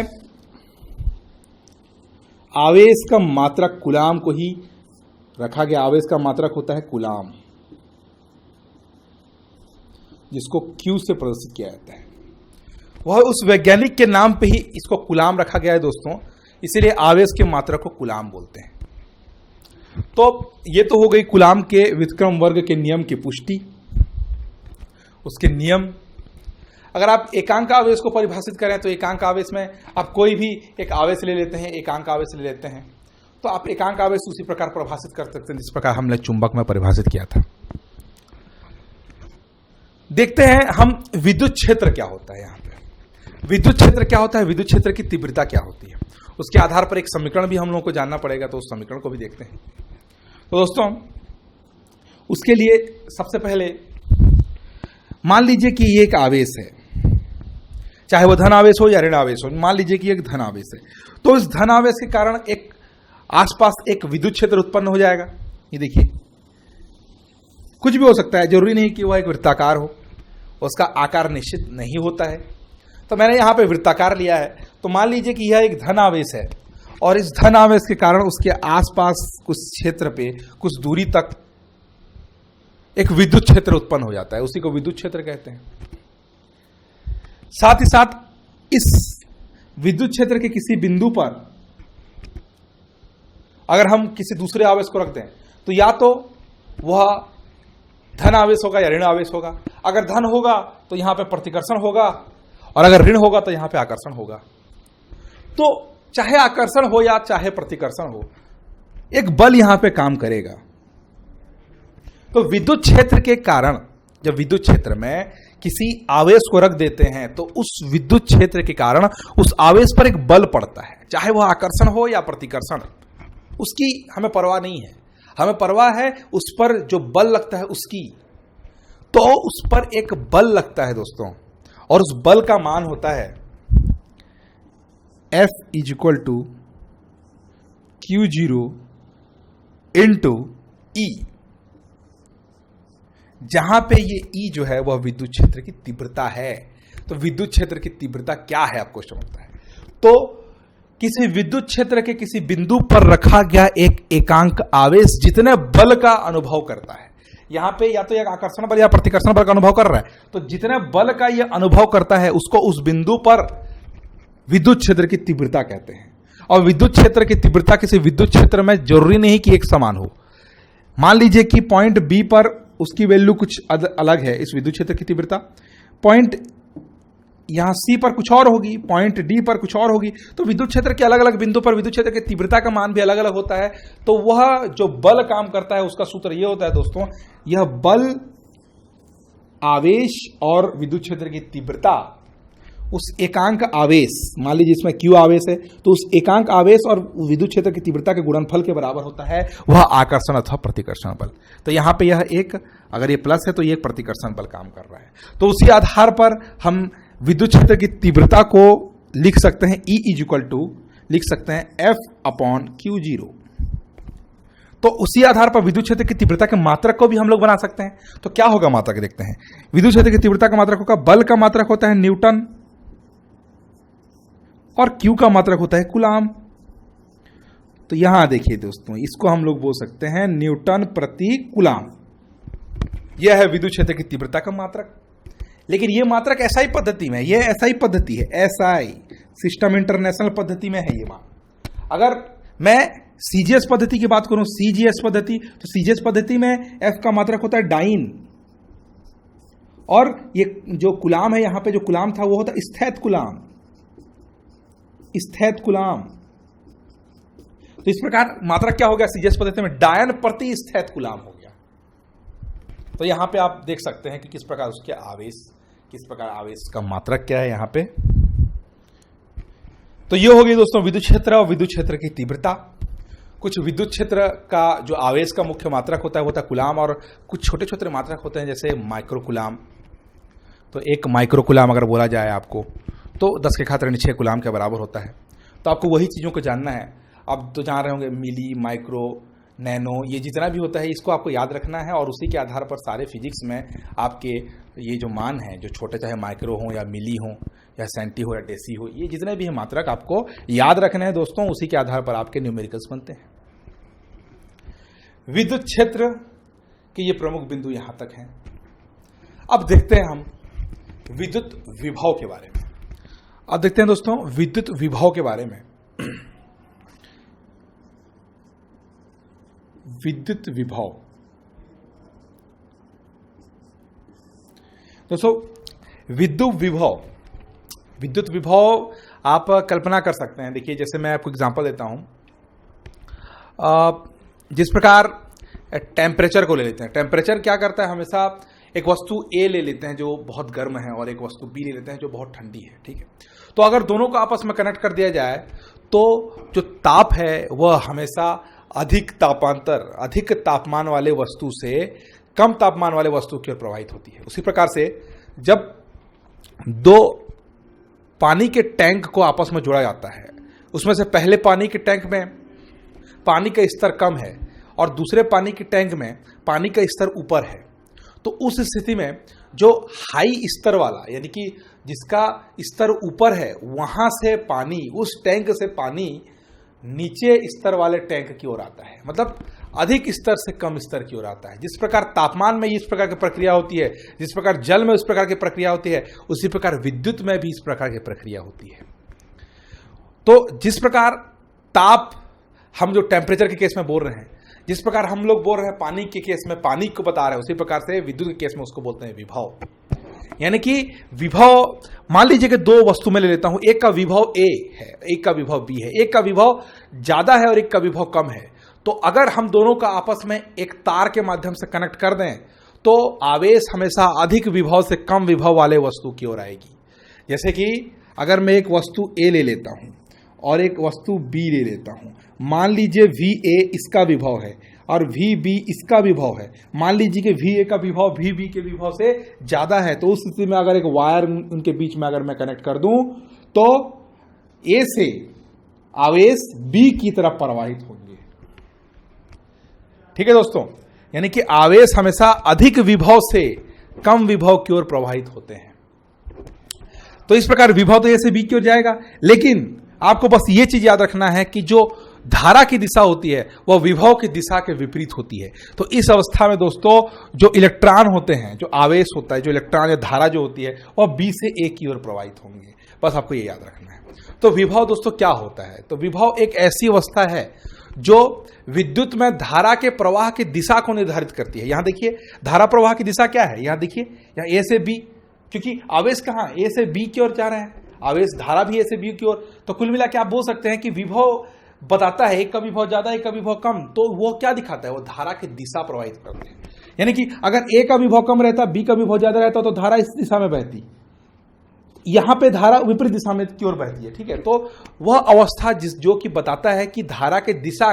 आवेश का मात्रक कूलाम को ही रखा गया। आवेश का मात्रक होता है कूलाम, जिसको Q से प्रदर्शित किया जाता है। वह उस वैज्ञानिक के नाम पे ही इसको कूलाम रखा गया है दोस्तों, इसीलिए आवेश के मात्रक को कूलाम बोलते हैं। तो ये तो हो गई कूलाम के व्युत्क्रम वर्ग के नियम की पुष्टि, उसके नियम। अगर आप एकांक आवेश को परिभाषित करें तो एकांक आवेश में आप कोई भी एक आवेश ले लेते हैं, एकांक आवेश ले लेते हैं, तो आप एकांक आवेश उसी प्रकार परिभाषित कर सकते हैं जिस प्रकार हमने चुंबक में परिभाषित किया था। देखते हैं हम विद्युत क्षेत्र क्या होता है। यहां पे विद्युत क्षेत्र क्या होता है, विद्युत क्षेत्र की तीव्रता क्या होती है, उसके आधार पर एक समीकरण भी हम लोगों को जानना पड़ेगा। तो उस समीकरण को भी देखते हैं। तो दोस्तों उसके लिए सबसे पहले मान लीजिए कि ये एक आवेश है, चाहे वो धन आवेश हो या ऋण आवेश हो। मान लीजिए कि एक धन आवेश है, तो इस धन आवेश के कारण एक आसपास एक विद्युत क्षेत्र उत्पन्न हो जाएगा। ये देखिए कुछ भी हो सकता है, जरूरी नहीं कि वह एक वृत्ताकार हो, उसका आकार निश्चित नहीं होता है। तो मैंने यहां पे वृत्ताकार लिया है। तो मान लीजिए कि यह एक धन आवेश है और इस धन आवेश के कारण उसके आसपास कुछ क्षेत्र पे कुछ दूरी तक एक विद्युत क्षेत्र उत्पन्न हो जाता है, उसी को विद्युत क्षेत्र कहते हैं। साथ ही साथ इस विद्युत क्षेत्र के किसी बिंदु पर अगर हम किसी दूसरे आवेश को रख दें तो या तो वह धन आवेश होगा या ऋण आवेश होगा। अगर धन होगा तो यहां पे प्रतिकर्षण होगा और अगर ऋण होगा तो यहां पे आकर्षण होगा। तो चाहे आकर्षण हो या चाहे प्रतिकर्षण हो, एक बल यहां पे काम करेगा। तो विद्युत क्षेत्र के कारण जब विद्युत क्षेत्र में किसी आवेश को रख देते हैं तो उस विद्युत क्षेत्र के कारण उस आवेश पर एक बल पड़ता है, चाहे वह आकर्षण हो या प्रतिकर्षण। उसकी हमें परवाह नहीं है, हमें परवाह है उस पर जो बल लगता है उसकी। तो उस पर एक बल लगता है दोस्तों, और उस बल का मान होता है F is equal to Q0 into E, जहां पे ये E जो है वह विद्युत क्षेत्र की तीव्रता है। तो विद्युत क्षेत्र की तीव्रता क्या है आपको समझता है। तो किसी विद्युत क्षेत्र के किसी बिंदु पर रखा गया एक एकांक आवेश जितने बल का अनुभव करता है, यहां पे या तो एक आकर्षण बल या प्रतिकर्षण बल का अनुभव कर रहा है, तो जितने बल का यह अनुभव करता है उसको उस बिंदु पर विद्युत क्षेत्र की तीव्रता कहते हैं। और विद्युत क्षेत्र की तीव्रता किसी विद्युत क्षेत्र में जरूरी नहीं कि एक समान हो। मान लीजिए कि पॉइंट बी पर उसकी वैल्यू कुछ अलग है, इस विद्युत क्षेत्र की तीव्रता, पॉइंट यहां सी पर कुछ और होगी, पॉइंट डी पर कुछ और होगी। तो विद्युत क्षेत्र के अलग अलग बिंदु पर विद्युत क्षेत्र की तीव्रता का मान भी अलग अलग होता है। तो वह जो बल काम करता है उसका सूत्र यह होता है दोस्तों, यह बल आवेश और विद्युत क्षेत्र की तीव्रता उस एकांक आवेश, मान लीजिए इसमें Q आवेश है, तो उस एकांक आवेश और विद्युत क्षेत्र की तीव्रता के गुणनफल के बराबर होता है वह आकर्षण अथवा प्रतिकर्षण बल। तो यहां पे यह एक, अगर ये प्लस है तो ये एक प्रतिकर्षण बल काम कर रहा है। तो उसी आधार पर हम विद्युत क्षेत्र की तीव्रता को लिख सकते हैं E इज इक्वल टू लिख सकते हैं F अपॉन Q0। तो उसी आधार पर विद्युत क्षेत्र की तीव्रता के मात्रक को भी हम लोग बना सकते हैं। तो क्या होगा मात्रक देखते हैं। विद्युत क्षेत्र की तीव्रता का मात्रक होगा, बल का मात्रक होता है न्यूटन और Q का मात्रक होता है कूलाम। तो यहां देखिए दोस्तों, इसको हम लोग बोल सकते हैं न्यूटन प्रति कूलाम। यह है विद्युत क्षेत्र की तीव्रता का मात्रक। लेकिन यह मात्रक एसआई पद्धति में, यह एसआई पद्धति है, एसआई सिस्टम इंटरनेशनल पद्धति में है ये मान। अगर मैं सीजीएस पद्धति की बात करूं, सीजीएस पद्धति, तो सीजीएस पद्धति में एफ का मात्रक होता है डाइन, और ये जो कूलाम है, यहां पे जो कूलाम था वो होता है स्थैत कूलाम, स्थैत कूलाम। तो इस प्रकार मात्रक क्या हो गया सीजीएस पद्धति में, डायन प्रति स्थैत कूलाम हो गया। तो यहां पे आप देख सकते हैं कि किस प्रकार उसके आवेश, किस प्रकार आवेश का मात्रक क्या है यहां पे। तो ये हो गई दोस्तों विद्युत क्षेत्र और विद्युत क्षेत्र की तीव्रता। कुछ विद्युत क्षेत्र का जो आवेश का मुख्य मात्रक होता है वो होता है कूलाम, और कुछ छोटे छोटे मात्रक होते हैं जैसे माइक्रो कूलाम। तो एक माइक्रो कूलाम अगर बोला जाए आपको तो 10⁻⁶ कूलाम के बराबर होता है। तो आपको वही चीज़ों को जानना है। अब तो जान रहे होंगे मिली, माइक्रो, नैनो, ये जितना भी होता है इसको आपको याद रखना है, और उसी के आधार पर सारे फिजिक्स में आपके ये जो मान है, जो छोटे चाहे माइक्रो हो या मिली हो या सेंटी हो या डेसी हो, ये जितने भी है मात्रक आपको याद रखने हैं दोस्तों। उसी के आधार पर आपके न्यूमेरिकल्स बनते हैं। विद्युत क्षेत्र के ये प्रमुख बिंदु यहां तक हैं। अब देखते हैं हम विद्युत विभव के बारे में। अब देखते हैं दोस्तों विद्युत विभव के बारे में। विद्युत विभव दोस्तों, विद्युत विभव आप कल्पना कर सकते हैं। देखिए जैसे मैं आपको एग्जांपल देता हूं, जिस प्रकार टेम्परेचर को ले लेते हैं। टेम्परेचर क्या करता है, हमेशा एक वस्तु ए ले लेते हैं जो बहुत गर्म है, और एक वस्तु बी ले लेते हैं जो बहुत ठंडी है, ठीक है। तो अगर दोनों को आपस में कनेक्ट कर दिया जाए तो जो ताप है वह हमेशा अधिक तापमान वाले वस्तु से कम तापमान वाले वस्तु की ओर प्रवाहित होती है। उसी प्रकार से जब दो पानी के टैंक को आपस में जोड़ा जाता है, उसमें से पहले पानी के टैंक में पानी का स्तर कम है और दूसरे पानी के टैंक में पानी का स्तर ऊपर है, तो उस स्थिति में जो हाई स्तर वाला, यानी कि जिसका स्तर ऊपर है, वहां से पानी, उस टैंक से पानी नीचे स्तर वाले टैंक की ओर आता है। मतलब अधिक स्तर से कम स्तर की ओर आता है। जिस प्रकार तापमान में इस प्रकार की प्रक्रिया होती है, जिस प्रकार जल में उस प्रकार की प्रक्रिया होती है, उसी प्रकार विद्युत में भी इस प्रकार की प्रक्रिया होती है। तो जिस प्रकार ताप हम जो टेम्परेचर के केस में बोल रहे हैं, जिस प्रकार हम लोग बोल रहे हैं पानी के केस में पानी को बता रहे हैं, उसी प्रकार से विद्युत के केस में उसको बोलते हैं विभव। यानी कि विभव, मान लीजिए कि दो वस्तु में ले लेता हूं, एक का विभव ए है, एक का विभव बी है, एक का विभव ज्यादा है और एक का विभव कम है। तो अगर हम दोनों का आपस में एक तार के माध्यम से कनेक्ट कर दें तो आवेश हमेशा अधिक विभव से कम विभव वाले वस्तु की ओर आएगी। जैसे कि अगर मैं एक वस्तु ए ले लेता हूं और एक वस्तु बी ले लेता हूं, मान लीजिए वी ए इसका विभव है और वी बी इसका विभव है। मान लीजिए कि वी ए का विभव वी बी के विभव से ज्यादा है, तो उस स्थिति में अगर एक वायर उनके बीच में अगर मैं कनेक्ट कर दूं तो ए से आवेश बी की तरफ प्रवाहित होंगे। ठीक है दोस्तों, यानी कि आवेश हमेशा अधिक विभव से कम विभव की ओर प्रवाहित होते हैं। तो इस प्रकार विभव तो ए से बी की ओर जाएगा, लेकिन आपको बस ये चीज याद रखना है कि जो धारा की दिशा होती है वह विभव की दिशा के विपरीत होती है। तो इस अवस्था में दोस्तों जो इलेक्ट्रॉन होते हैं, जो आवेश होता है, जो इलेक्ट्रॉन या धारा जो होती है, वह बी से ए की ओर प्रवाहित होंगे। बस आपको ये याद रखना है। तो विभव दोस्तों क्या होता है? तो विभव एक ऐसी अवस्था है जो विद्युत में धारा के प्रवाह की दिशा को निर्धारित करती है। यहां देखिए धारा प्रवाह की दिशा क्या है, यहां देखिए, यहां ए से बी, क्योंकि आवेश कहां ए से बी की ओर जा रहे हैं, आवेश धारा भी ए से बी की ओर। तो कुल मिला के आप बोल सकते हैं कि विभव बताता है एक का विभव ज्यादा, एक का विभव कम। तो वो क्या दिखाता है? वो धारा की दिशा प्रवाहित करते हैं। यानी कि अगर ए का विभव कम रहता, बी का विभव ज्यादा रहता, तो धारा इस दिशा में बहती, यहां पे धारा विपरीत दिशा में की ओर बहती है। ठीक है, तो वह अवस्था जो कि बताता है कि धारा की दिशा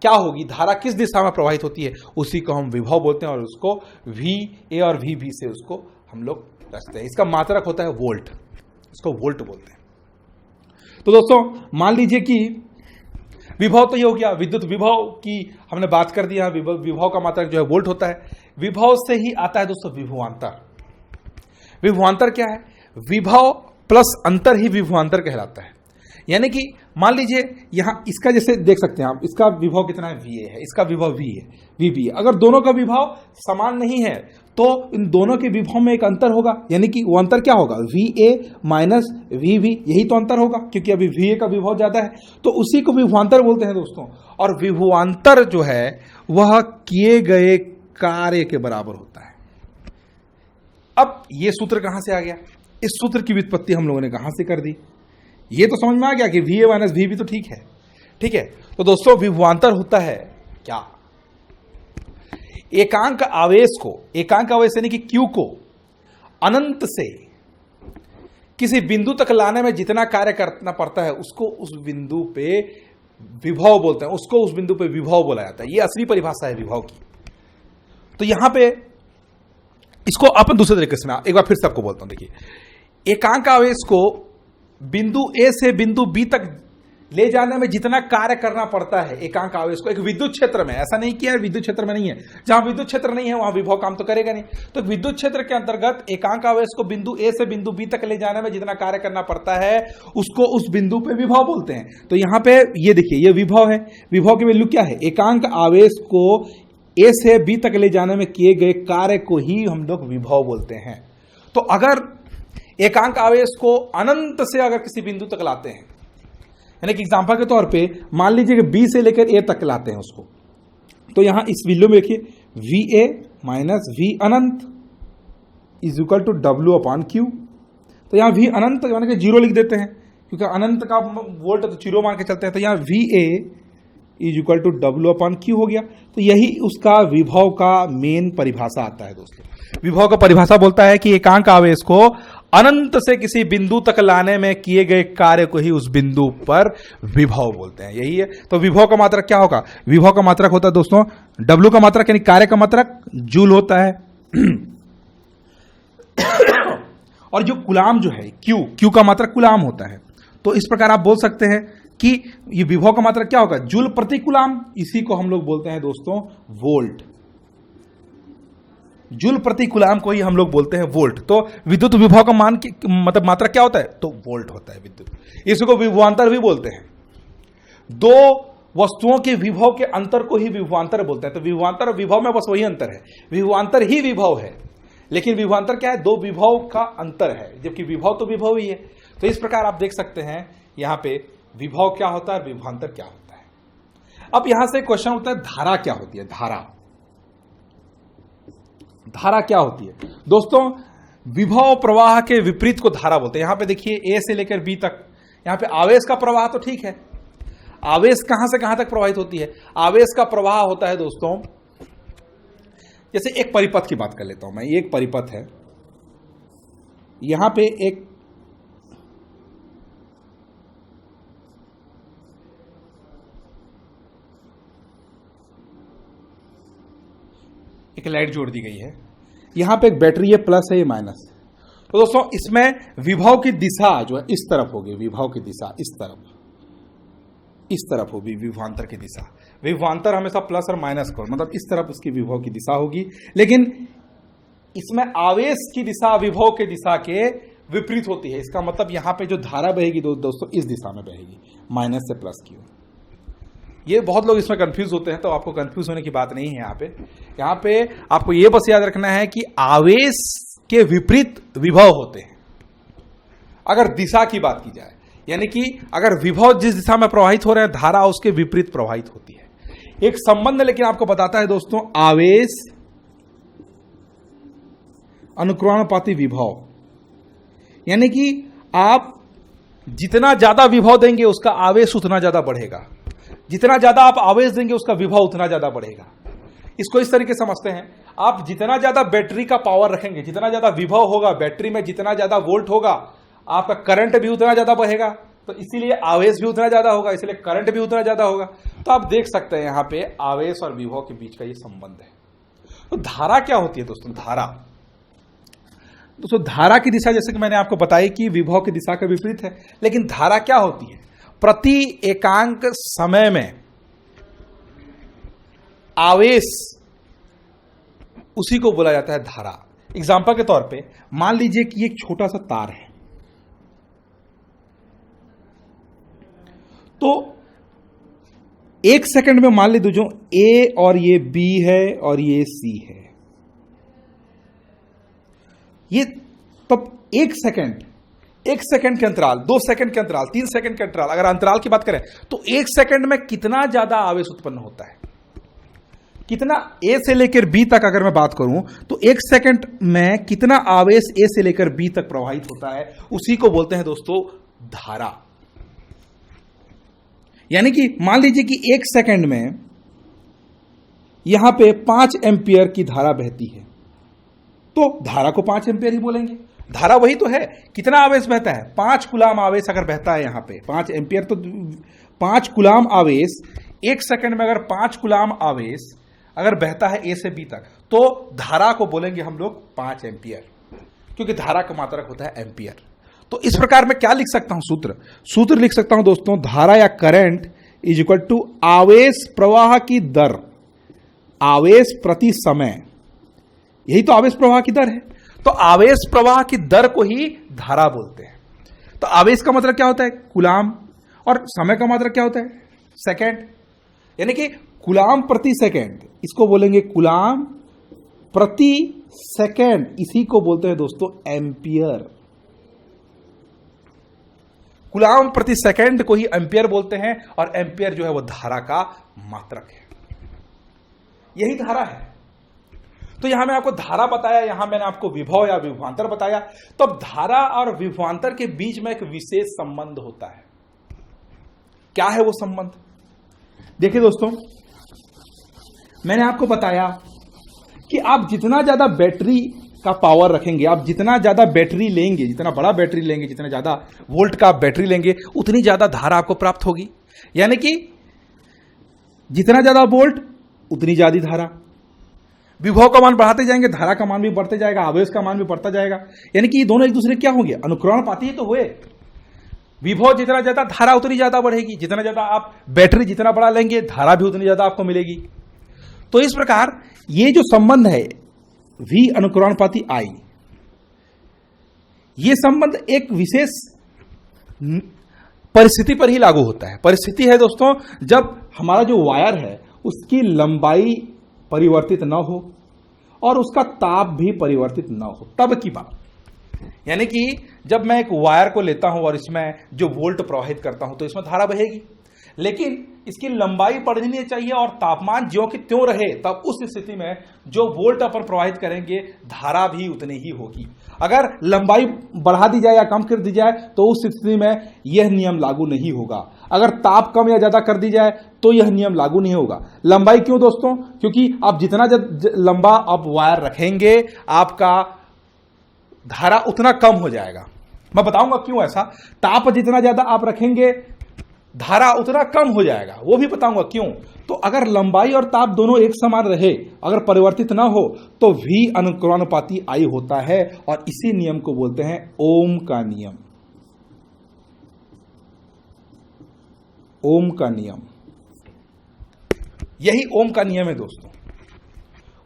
क्या होगी, धारा किस दिशा में प्रवाहित होती है, उसी को हम विभव बोलते हैं। और उसको वी ए और वी बी से उसको हम लोग रचते हैं। इसका मात्रक होता है वोल्ट, इसको वोल्ट बोलते हैं। तो दोस्तों मान लीजिए कि विभव तो ये हो गया, विद्युत विभव की हमने बात कर दी। विभव का मात्रक जो है वोल्ट होता है। विभव से ही आता है दोस्तों विभवांतर। विभवांतर क्या है? विभव प्लस अंतर ही विभवांतर कहलाता है। यानी कि मान लीजिए यहां इसका जैसे देख सकते हैं आप, इसका विभव कितना है, VA है, इसका विभव V है, VB है। अगर दोनों का विभव समान नहीं है तो इन दोनों के विभव में एक अंतर होगा, यानी कि वो अंतर क्या होगा, VA माइनस VB, यही तो अंतर होगा, क्योंकि अभी VA का विभव ज्यादा है, तो उसी को विभवांतर बोलते हैं दोस्तों। और विभवांतर जो है वह किए गए कार्य के बराबर होता है। अब ये सूत्र कहां से आ गया, इस सूत्र की व्युत्पत्ति हम लोगों ने कहां से कर दी, ये तो समझ में आ गया कि VA माइनस VB तो ठीक है, ठीक है। तो दोस्तों विभवांतर होता है क्या, एकांक आवेश को, एकांक आवेश यानी कि Q को अनंत से किसी बिंदु तक लाने में जितना कार्य करना पड़ता है उसको उस बिंदु पे विभव बोलते हैं, उसको उस बिंदु पे विभव बोला जाता है। ये असली परिभाषा है विभव की। तो यहां पे इसको अपन दूसरे तरीके से, मैं एक बार फिर सबको बोलता हूं, देखिए एकांक आवेश को बिंदु A से बिंदु B तक ले जाने में जितना कार्य करना पड़ता है एकांक आवेश को, एक विद्युत क्षेत्र में, ऐसा नहीं किया विद्युत क्षेत्र में नहीं है, जहां विद्युत क्षेत्र नहीं है वहां विभव काम तो करेगा नहीं। तो विद्युत क्षेत्र के अंतर्गत एकांक आवेश को बिंदु A से बिंदु B तक ले जाने में जितना कार्य करना पड़ता है उसको उस बिंदु पे विभव बोलते हैं। तो यहां पे ये देखिए, ये विभव है, विभव की वैल्यू क्या है, एकांक आवेश को A से B तक ले जाने में किए गए कार्य को ही हम लोग विभव बोलते हैं। तो अगर एकांक आवेश को अनंत से अगर किसी बिंदु तक लाते हैं, यानी कि एग्जांपल के तौर पे मान लीजिए कि B से लेकर A तक लाते हैं उसको, तो यहां इस वैल्यू में देखिए VA माइनस V अनंत is equal to W upon Q। तो यहां V अनंत यानी कि 0 लिख देते हैं, क्योंकि अनंत का वोल्ट तो 0 मान के चलते हैं। तो यहां VA is equal to W upon Q हो गया। तो यही उसका विभव का मेन परिभाषा आता है दोस्तों। विभव का परिभाषा बोलता है कि एकांक आवेश को अनंत से किसी बिंदु तक लाने में किए गए कार्य को ही उस बिंदु पर विभव बोलते हैं, यही है। तो विभव का मात्रक क्या होगा, विभव का मात्रक होता है दोस्तों W का मात्रक यानी कार्य का मात्रक जूल होता है और जो कुलाम जो है Q का मात्रक कुलाम होता है। तो इस प्रकार आप बोल सकते हैं कि ये विभव का मात्रक क्या होगा, जूल प्रति कुलाम, इसी को हम लोग बोलते हैं दोस्तों वोल्ट। जूल प्रति कुलाम को ही हम लोग बोलते हैं वोल्ट। तो विद्युत विभव का मान की मतलब मात्रा क्या होता है, तो वोल्ट होता है विद्युत, इसको विभवांतर भी बोलते हैं। दो वस्तुओं के विभव के अंतर को ही विभवांतर बोलते हैं। तो विभवांतर और विभव में बस वही अंतर है, विभवांतर ही विभव है, लेकिन विभवांतर क्या है, दो विभव का अंतर है, जबकि विभव तो विभव ही है। तो इस प्रकार आप देख सकते हैं यहां पे विभव क्या होता है और विभवांतर क्या होता है। अब यहां से क्वेश्चन उठता है धारा क्या होती है, धारा क्या होती है दोस्तों। विभव प्रवाह के विपरीत को धारा बोलते हैं। यहां पे देखिए A से लेकर B तक, यहां पे आवेश का प्रवाह तो ठीक है, आवेश कहां से कहां तक प्रवाहित होती है, आवेश का प्रवाह होता है दोस्तों, जैसे एक परिपथ की बात कर लेता हूं मैं, ये एक परिपथ है, यहां पे एक लाइट जोड़ दी गई है, यहां पे एक बैटरी है, प्लस है, ये माइनस है। तो दोस्तों इसमें विभव की दिशा जो है इस तरफ होगी, विभव की दिशा इस तरफ होगी, विभवांतर की दिशा, विभवांतर हमेशा प्लस और माइनस को, मतलब इस तरफ उसकी विभव की दिशा होगी। लेकिन इसमें आवेश की दिशा विभव की दिशा के विपरीत होती है। इसका मतलब यहां पे जो धारा बहेगी दोस्तों इस दिशा में बहेगी, माइनस से प्लस की ओर। ये बहुत लोग इसमें कंफ्यूज होते हैं, तो आपको कंफ्यूज होने की बात नहीं है। यहाँ पे आपको ये बस याद रखना है कि आवेश के विपरीत विभव होते हैं अगर दिशा की बात की जाए, यानी कि अगर विभव जिस दिशा में प्रवाहित हो रहे हैं, धारा उसके विपरीत प्रवाहित होती है। एक संबंध लेकिन आपको बताता है दोस्तों, आवेश अनुक्रमणानुपाती विभव, यानी कि आप जितना ज्यादा विभव देंगे उसका आवेश उतना ज्यादा बढ़ेगा, जितना ज्यादा आप आवेश देंगे उसका विभव उतना ज्यादा बढ़ेगा। इसको इस तरीके से समझते हैं, आप जितना ज्यादा बैटरी का पावर रखेंगे, जितना ज्यादा विभव होगा बैटरी में, जितना ज्यादा वोल्ट होगा, आपका करंट भी उतना ज्यादा बहेगा, तो इसीलिए आवेश भी उतना ज्यादा होगा, इसलिए करंट भी उतना ज्यादा होगा। तो आप देख सकते हैं यहां पे आवेश और विभव के बीच का ये संबंध है। तो धारा क्या होती है दोस्तों, धारा की दिशा जैसे कि मैंने आपको बताई कि विभव की दिशा के विपरीत है, लेकिन धारा क्या होती है, प्रति एकांक समय में आवेश, उसी को बोला जाता है धारा। एग्जांपल के तौर पे मान लीजिए कि एक छोटा सा तार है, तो 1 सेकंड में मान लीजिए जो ए और ये बी है और ये सी है, ये तब 1 सेकंड के अंतराल, 2 सेकंड के अंतराल, 3 सेकंड के अंतराल, अगर अंतराल की बात करें तो 1 सेकंड में कितना ज्यादा आवेश उत्पन्न होता है, कितना ए से लेकर बी तक अगर मैं बात करूं तो 1 सेकंड में कितना आवेश ए से लेकर बी तक प्रवाहित होता है, उसी को बोलते हैं दोस्तों धारा। यानी कि मान लीजिए कि 1 सेकंड में यहां पे 5 एंपियर की धारा बहती है, तो धारा को 5 एंपियर ही बोलेंगे। धारा वही तो है, कितना आवेश बहता है, 5 कूलाम आवेश अगर बहता है यहां पे 5 एंपियर, तो 5 कूलाम आवेश 1 सेकंड में, अगर 5 कूलाम आवेश अगर बहता है ए से बी तक, तो धारा को बोलेंगे हम लोग 5 एंपियर, क्योंकि धारा का मात्रक होता है एंपियर। तो इस प्रकार मैं क्या लिख सकता हूं, सूत्र लिख सकता हूं दोस्तों, धारा या करंट इज इक्वल टू आवेश प्रवाह की दर, आवेश प्रति समय, यही तो आवेश प्रवाह की दर है। तो आवेश प्रवाह की दर को ही धारा बोलते हैं। तो आवेश का मतलब क्या होता है, कूलाम, और समय का मतलब क्या होता है, सेकंड, यानी कि कूलाम प्रति सेकंड, इसको बोलेंगे कूलाम प्रति सेकंड, इसी को बोलते हैं दोस्तों एंपियर। कूलाम प्रति सेकंड को ही एंपियर बोलते हैं, और एंपियर जो है वो धारा का मात्रक है, यही धारा है। तो यहां मैं आपको धारा बताया, यहां मैंने आपको विभव या विभवांतर बताया। तो अब धारा और विभवांतर के बीच में एक विशेष संबंध होता है। क्या है वो संबंध? देखिए दोस्तों, मैंने आपको बताया कि आप जितना ज्यादा बैटरी का पावर रखेंगे, आप जितना ज्यादा बैटरी लेंगे, जितना बड़ा बैटरी लेंगे, जितना ज्यादा वोल्ट का बैटरी लेंगे, उतनी ज्यादा धारा आपको प्राप्त होगी। यानी कि जितना ज्यादा वोल्ट उतनी ज्यादा धारा। विभव का मान बढ़ाते जाएंगे, धारा का मान भी बढ़ते जाएगा, आवेश का मान भी बढ़ता जाएगा। यानी कि ये दोनों एक दूसरे क्या होंगे, अनुक्रमणपाती ही तो हुए। विभव जितना ज्यादा, धारा उतनी ज्यादा बढ़ेगी। जितना ज्यादा आप बैटरी जितना बड़ा लेंगे, धारा भी उतनी ज्यादा आपको मिलेगी। तो इस प्रकार ये जो संबंध है V अनुक्रमणपाती I, ये संबंध एक विशेष परिस्थिति पर ही लागू होता है। परिस्थिति है दोस्तों, जब हमारा जो वायर है उसकी लंबाई परिवर्तित न हो और उसका ताप भी परिवर्तित न हो, तब की बात। यानी कि जब मैं एक वायर को लेता हूं और इसमें जो वोल्ट प्रवाहित करता हूं तो इसमें धारा बहेगी, लेकिन इसकी लंबाई बढ़नी नहीं चाहिए और तापमान ज्यों कि त्यों रहे, तब उस स्थिति में जो वोल्ट अपन प्रवाहित करेंगे धारा भी उतनी ही होगी। अगर लंबाई बढ़ा दी जाए या कम कर दी जाए तो उस स्थिति में यह नियम लागू नहीं होगा। अगर ताप कम या ज्यादा कर दी जाए तो यह नियम लागू नहीं होगा। लंबाई क्यों दोस्तों? क्योंकि आप जितना लंबा आप वायर रखेंगे, आपका धारा उतना कम हो जाएगा। मैं बताऊंगा क्यों ऐसा। ताप जितना ज्यादा आप रखेंगे, धारा उतना कम हो जाएगा, वो भी बताऊंगा क्यों। तो अगर लंबाई और ताप दोनों एक समान रहे, अगर परिवर्तित ना हो, तो V अनुक्रमणपाती I होता है, और इसी नियम को बोलते हैं ओम का नियम। ओम का नियम, यही ओम का नियम है दोस्तों।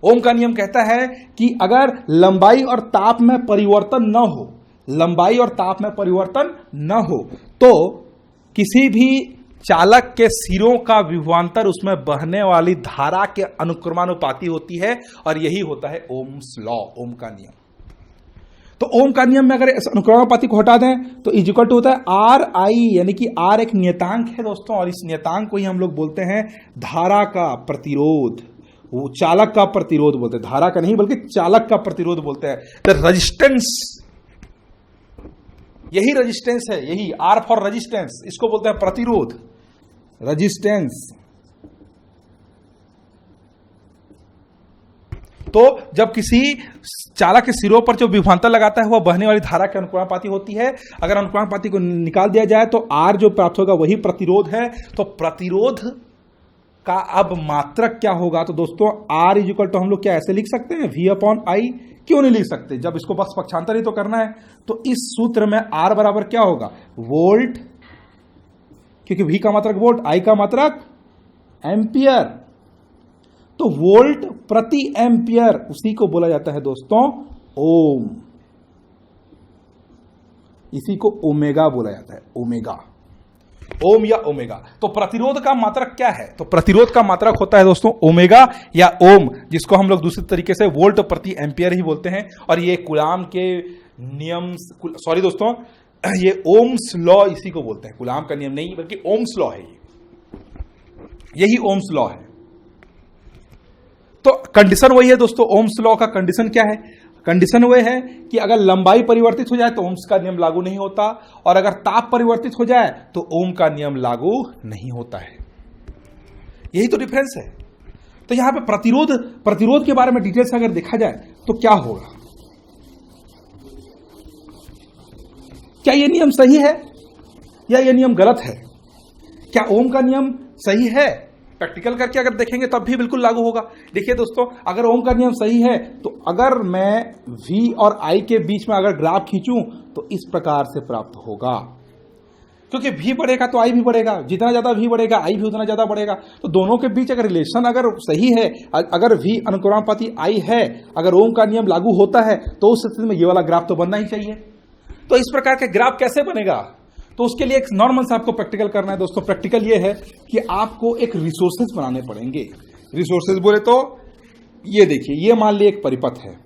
ओम का नियम कहता है कि अगर लंबाई और ताप में परिवर्तन न हो, लंबाई और ताप में परिवर्तन न हो, तो किसी भी चालक के सिरों का विभवांतर उसमें बहने वाली धारा के अनुक्रमानुपाती होती है, और यही होता है ओम्स लॉ, ओम का नियम। तो ओम का नियम में अगर अनुक्रमानुपाती को हटा दें तो इज इक्वल टू होता है आर आई, यानी कि आर एक नियतांक है दोस्तों, और इस नियतांक को ही हम लोग बोलते हैं धारा का प्रतिरोध। वो चालक का प्रतिरोध बोलते हैं, धारा का नहीं बल्कि चालक का प्रतिरोध बोलते हैं, द रेजिस्टेंस। यही रेजिस्टेंस है, यही आर फॉर रेजिस्टेंस, इसको बोलते हैं प्रतिरोध, रेजिस्टेंस। तो जब किसी चालक के सिरों पर जो विभवांतर लगाता है वह बहने वाली धारा के अनुक्रमानुपाती होती है। अगर अनुक्रमानुपाती को निकाल दिया जाए तो आर जो प्राप्त होगा वही प्रतिरोध है। तो प्रतिरोध का अब मात्रक क्या होगा? तो दोस्तों आर इज इक्वल टू हम लोग क्या ऐसे लिख सकते हैं, V अपॉन I। क्यों नहीं लिख सकते? जब इसको बस पक्षांतर ही तो करना है। तो इस सूत्र में R बराबर क्या होगा, वोल्ट, क्योंकि V का मात्रक वोल्ट, I का मात्रक एम्पियर। तो वोल्ट प्रति एम्पियर, उसी को बोला जाता है दोस्तों ओम। इसी को ओमेगा बोला जाता है, ओमेगा। ओम या ओमेगा। तो प्रतिरोध का मात्रक क्या है? तो प्रतिरोध का मात्रक होता है दोस्तों ओमेगा या ओम, जिसको हम लोग दूसरे तरीके से वोल्ट प्रति एम्पियर ही बोलते हैं। और ये कूलाम के नियम, सॉरी दोस्तों, ये ओम्स लॉ इसी को बोलते हैं। कूलाम का नियम नहीं बल्कि ओम्स लॉ है, यही ओम्स लॉ है। तो कंडीशन वही है दोस्तों, ओम्स लॉ का कंडीशन क्या है? कंडीशन वह है कि अगर लंबाई परिवर्तित हो जाए तो ओम्स का नियम लागू नहीं होता, और अगर ताप परिवर्तित हो जाए तो ओम का नियम लागू नहीं होता है। यही तो डिफरेंस है। तो यहां पे प्रतिरोध के बारे में डिटेल से अगर देखा जाए तो क्या होगा, क्या यह नियम सही है या यह नियम गलत है? क्या ओम का नियम सही है? प्रैक्टिकल करके अगर देखेंगे तब भी बिल्कुल लागू होगा। देखिए दोस्तों, अगर ओम का नियम सही है तो अगर मैं V और I के बीच में अगर ग्राफ खींचूं तो इस प्रकार से प्राप्त होगा, क्योंकि V बढ़ेगा तो I भी बढ़ेगा, जितना ज्यादा V बढ़ेगा I भी उतना ज्यादा बढ़ेगा। तो दोनों के बीच अगर रिलेशन अगर सही है, अगर V अनुक्रमानुपाती I है, अगर ओम का नियम लागू होता है तो उस स्थिति में ये वाला ग्राफ तो बनना ही चाहिए। तो इस प्रकार के ग्राफ कैसे बनेगा? तो उसके लिए एक नॉर्मल से आपको प्रैक्टिकल करना है दोस्तों। प्रैक्टिकल ये है कि आपको एक रिसोर्सेज बनाने पड़ेंगे। रिसोर्सेज बोले तो ये देखिए, ये मान लीजिए एक परिपथ है,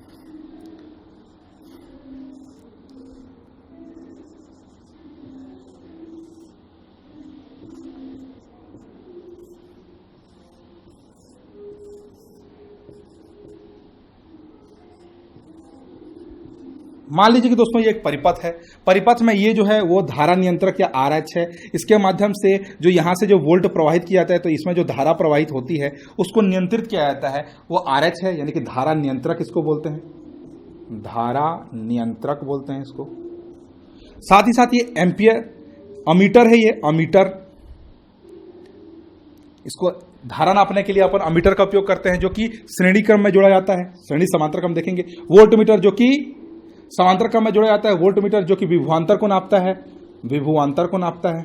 मान लीजिए कि दोस्तों ये एक परिपथ है। परिपथ में ये जो है वो धारा नियंत्रक या RH है। इसके माध्यम से जो यहां से जो वोल्ट प्रवाहित किया जाता है, तो इसमें जो धारा प्रवाहित होती है उसको नियंत्रित किया जाता है, वो RH है, यानी कि धारा नियंत्रक इसको बोलते हैं, धारा नियंत्रक बोलते हैं इसको। साथ ही साथ ये एम्पियर अमीटर है, ये अमीटर, इसको धारा नापने के लिए अपन अमीटर का उपयोग करते हैं, जो कि श्रेणी क्रम में जोड़ा जाता है। श्रेणी समांतर क्रम देखेंगे। वोल्टमीटर जो कि समांतर क्रम में जोड़ा जाता है। वोल्टमीटर जो कि विभवांतर को नापता है, विभवांतर को नापता है।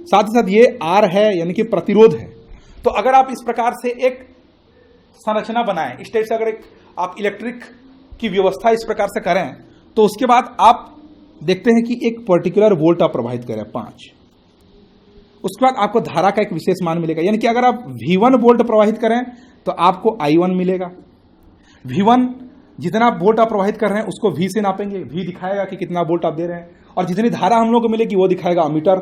साथ ही साथ ये R है, यानी कि प्रतिरोध है। तो अगर आप इस प्रकार से एक संरचना बनाएं, इस टाइप से अगर आप इलेक्ट्रिक की व्यवस्था इस प्रकार से करें, तो उसके बाद आप देखते हैं कि एक पर्टिकुलर वोल्ट आप प्रवाहित करें 5, उसके बाद आपको धारा का एक विशेष मान मिलेगा। यानी कि अगर आप V1 वोल्ट प्रवाहित करें तो आपको I1 मिलेगा। V1 जितना वोल्ट आप प्रवाहित कर रहे हैं उसको V से नापेंगे, V दिखाएगा कि कितना वोल्ट आप दे रहे हैं, और जितनी धारा हम लोग को मिलेगी वो दिखाएगा अमीटर,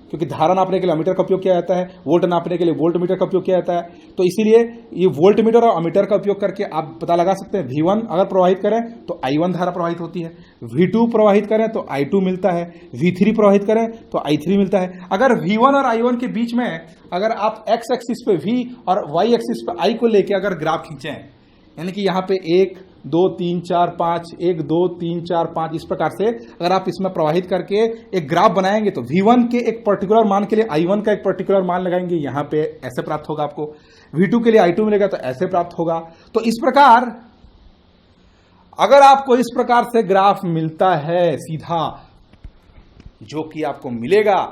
क्योंकि धारा नापने के लिए अमीटर का उपयोग किया जाता है, वोल्ट नापने के लिए वोल्टमीटर का उपयोग किया जाता है। तो इसीलिए ये वोल्टमीटर और अमीटर का उपयोग करके आप पता लगा सकते हैं। V1 अगर प्रवाहित करें तो I1 धारा प्रवाहित होती है, V2 प्रवाहित करें तो I2 मिलता है, V3 प्रवाहित करें तो I3 मिलता है। अगर V1 और I1 के बीच में अगर आप X एक्सिस पे V और Y एक्सिस पे I को लेके अगर ग्राफ खींचें, यानी कि यहाँ पे 1 2 3 4 5 1 2 3 4 5 इस प्रकार से अगर आप इसमें प्रवाहित करके एक ग्राफ बनाएंगे, तो V1 के एक पर्टिकुलर मान के लिए I1 का एक पर्टिकुलर मान लगाएंगे, यहाँ पे ऐसे प्राप्त होगा आपको। V2 के लिए I2 मिलेगा तो ऐसे प्राप्त होगा। तो इस प्रकार अगर आपको इस प्रकार से ग्राफ मिलता है सीधा, जो कि आपको मिलेगा,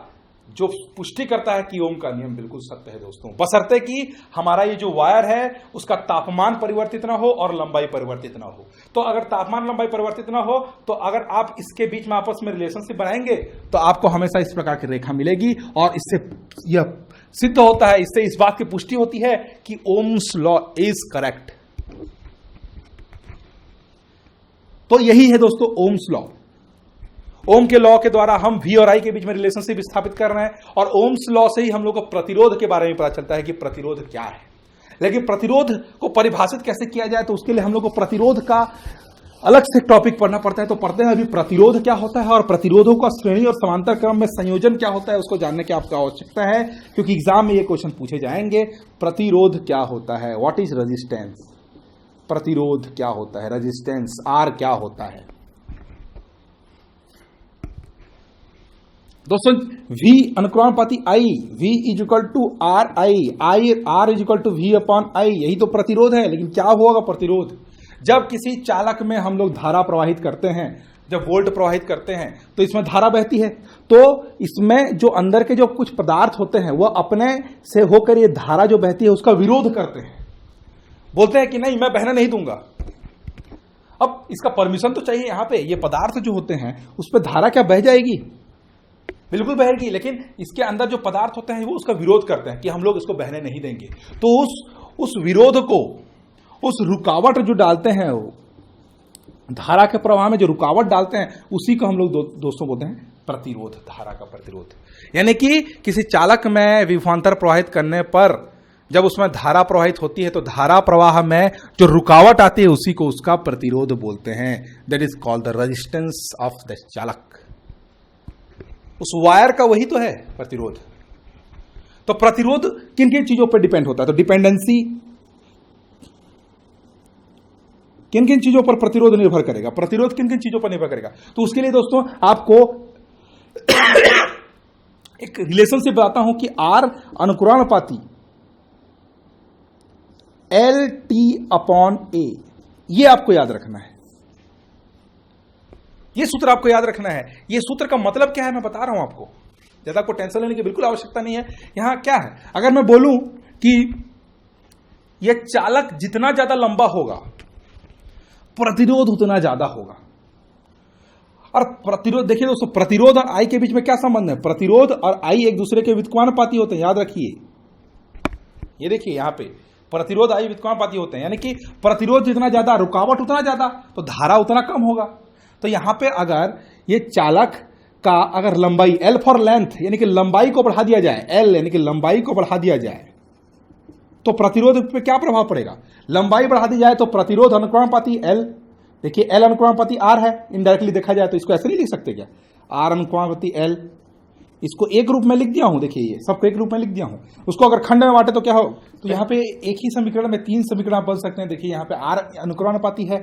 जो पुष्टि करता है कि ओम का नियम बिल्कुल सत्य है दोस्तों, बशर्ते कि हमारा ये जो वायर है उसका तापमान परिवर्तित ना हो और लंबाई परिवर्तित ना हो। तो अगर तापमान लंबाई परिवर्तित ना हो तो अगर आप इसके बीच में आपस में रिलेशनशिप बनाएंगे तो आपको हमेशा इस प्रकार की रेखा मिलेगी, और इससे यह सिद्ध होता है, इससे इस बात की पुष्टि होती है कि ओम्स लॉ इज करेक्ट। तो यही है दोस्तों ओम्स लॉ। ओम के लॉ के द्वारा हम V और I के बीच में रिलेशनशिप स्थापित कर रहे हैं, और ओम्स लॉ से ही हम लोग को प्रतिरोध के बारे में पता चलता है कि प्रतिरोध क्या है। लेकिन प्रतिरोध को परिभाषित कैसे किया जाए, तो उसके लिए हम लोग को प्रतिरोध का अलग से टॉपिक पढ़ना पड़ता है। तो पढ़ते हैं अभी प्रतिरोध क्या होता है, और प्रतिरोधों का श्रेणी और समांतर क्रम में संयोजन क्या होता है, उसको जानने की आपको आवश्यकता है, क्योंकि एग्जाम में ये क्वेश्चन पूछे जाएंगे। प्रतिरोध क्या होता है, व्हाट इज रेजिस्टेंस, प्रतिरोध क्या होता है, रेजिस्टेंस R क्या होता है। दोस्तों V अनुक्रमानुपाती I, V is equal to R R is equal to V upon I, यही तो प्रतिरोध है। लेकिन क्या होगा प्रतिरोध, जब किसी चालक में हम लोग धारा प्रवाहित करते हैं, जब वोल्ट प्रवाहित करते हैं तो इसमें धारा बहती है, तो इसमें जो अंदर के जो कुछ पदार्थ होते हैं वह अपने से होकर ये धारा जो बहती है उसका विरोध करते हैं, बोलते हैं कि नहीं मैं बहने नहीं दूंगा। अब इसका परमिशन तो चाहिए। यहाँ पे ये पदार्थ जो होते हैं उस पर धारा क्या बह जाएगी, बिल्कुल बहेगी, लेकिन इसके अंदर जो पदार्थ होते हैं वो उसका विरोध करते हैं कि हम लोग इसको बहने नहीं देंगे। तो उस विरोध को, उस रुकावट जो डालते हैं, वो धारा के प्रवाह में जो रुकावट डालते हैं, उसी को हम लोग दोस्तों बोलते हैं प्रतिरोध, धारा का प्रतिरोध। यानी कि किसी चालक में विभवांतर प्रवाहित करने पर जब उसमें धारा प्रवाहित होती है तो धारा प्रवाह में जो रुकावट आती है उसी को उसका प्रतिरोध बोलते हैं। That is called the resistance of the चालक। उस वायर का वही तो है प्रतिरोध। तो प्रतिरोध किन किन चीजों पर डिपेंड होता है? तो डिपेंडेंसी, किन किन चीजों पर प्रतिरोध निर्भर करेगा, प्रतिरोध किन किन चीजों पर निर्भर करेगा। तो उसके लिए दोस्तों आपको एक रिलेशनशिप बताता हूं कि आर अनुकरणपाती एल टी अपॉन ए, ये आपको याद रखना है। ये सूत्र आपको याद रखना है। ये सूत्र का मतलब क्या है मैं बता रहा हूं आपको, ज्यादा आपको टेंशन लेने की बिल्कुल आवश्यकता नहीं है। यहां क्या है, अगर मैं बोलूं कि यह चालक जितना ज्यादा लंबा होगा प्रतिरोध उतना ज्यादा होगा। और प्रतिरोध देखिए दोस्तों, प्रतिरोध और आई के बीच में क्या संबंध है? प्रतिरोध और आई एक दूसरे के व्युत्क्रमानुपाती होते हैं, याद रखिए। ये देखिए यहां पे प्रतिरोध आई व्युत्क्रमानुपाती होते हैं, यानी कि प्रतिरोध जितना ज्यादा, रुकावट उतना ज्यादा, तो धारा उतना कम होगा। तो यहां पे अगर ये चालक का अगर लंबाई एल फॉर लेंथ, यानी कि लंबाई को बढ़ा दिया जाए, एल यानी कि लंबाई को बढ़ा दिया जाए, तो प्रतिरोध पे क्या प्रभाव पड़ेगा? लंबाई बढ़ा दी जाए तो प्रतिरोध अनुक्रमणपाती एल, देखिए एल अनुक्रमणपाती आर है, इनडायरेक्टली देखा जाए तो इसको ऐसे नहीं लिख सकते क्या? आर अनुक्रमणपाती एल, इसको एक रूप में लिख दिया हूं, देखिए ये सबको एक रूप में लिख दिया हूं। उसको अगर खंड में बांटे तो क्या हो? तो यहां पे एक ही समीकरण में 3 समीकरण आप बन सकते हैं। देखिए यहां पे आर अनुक्रमणपाती है,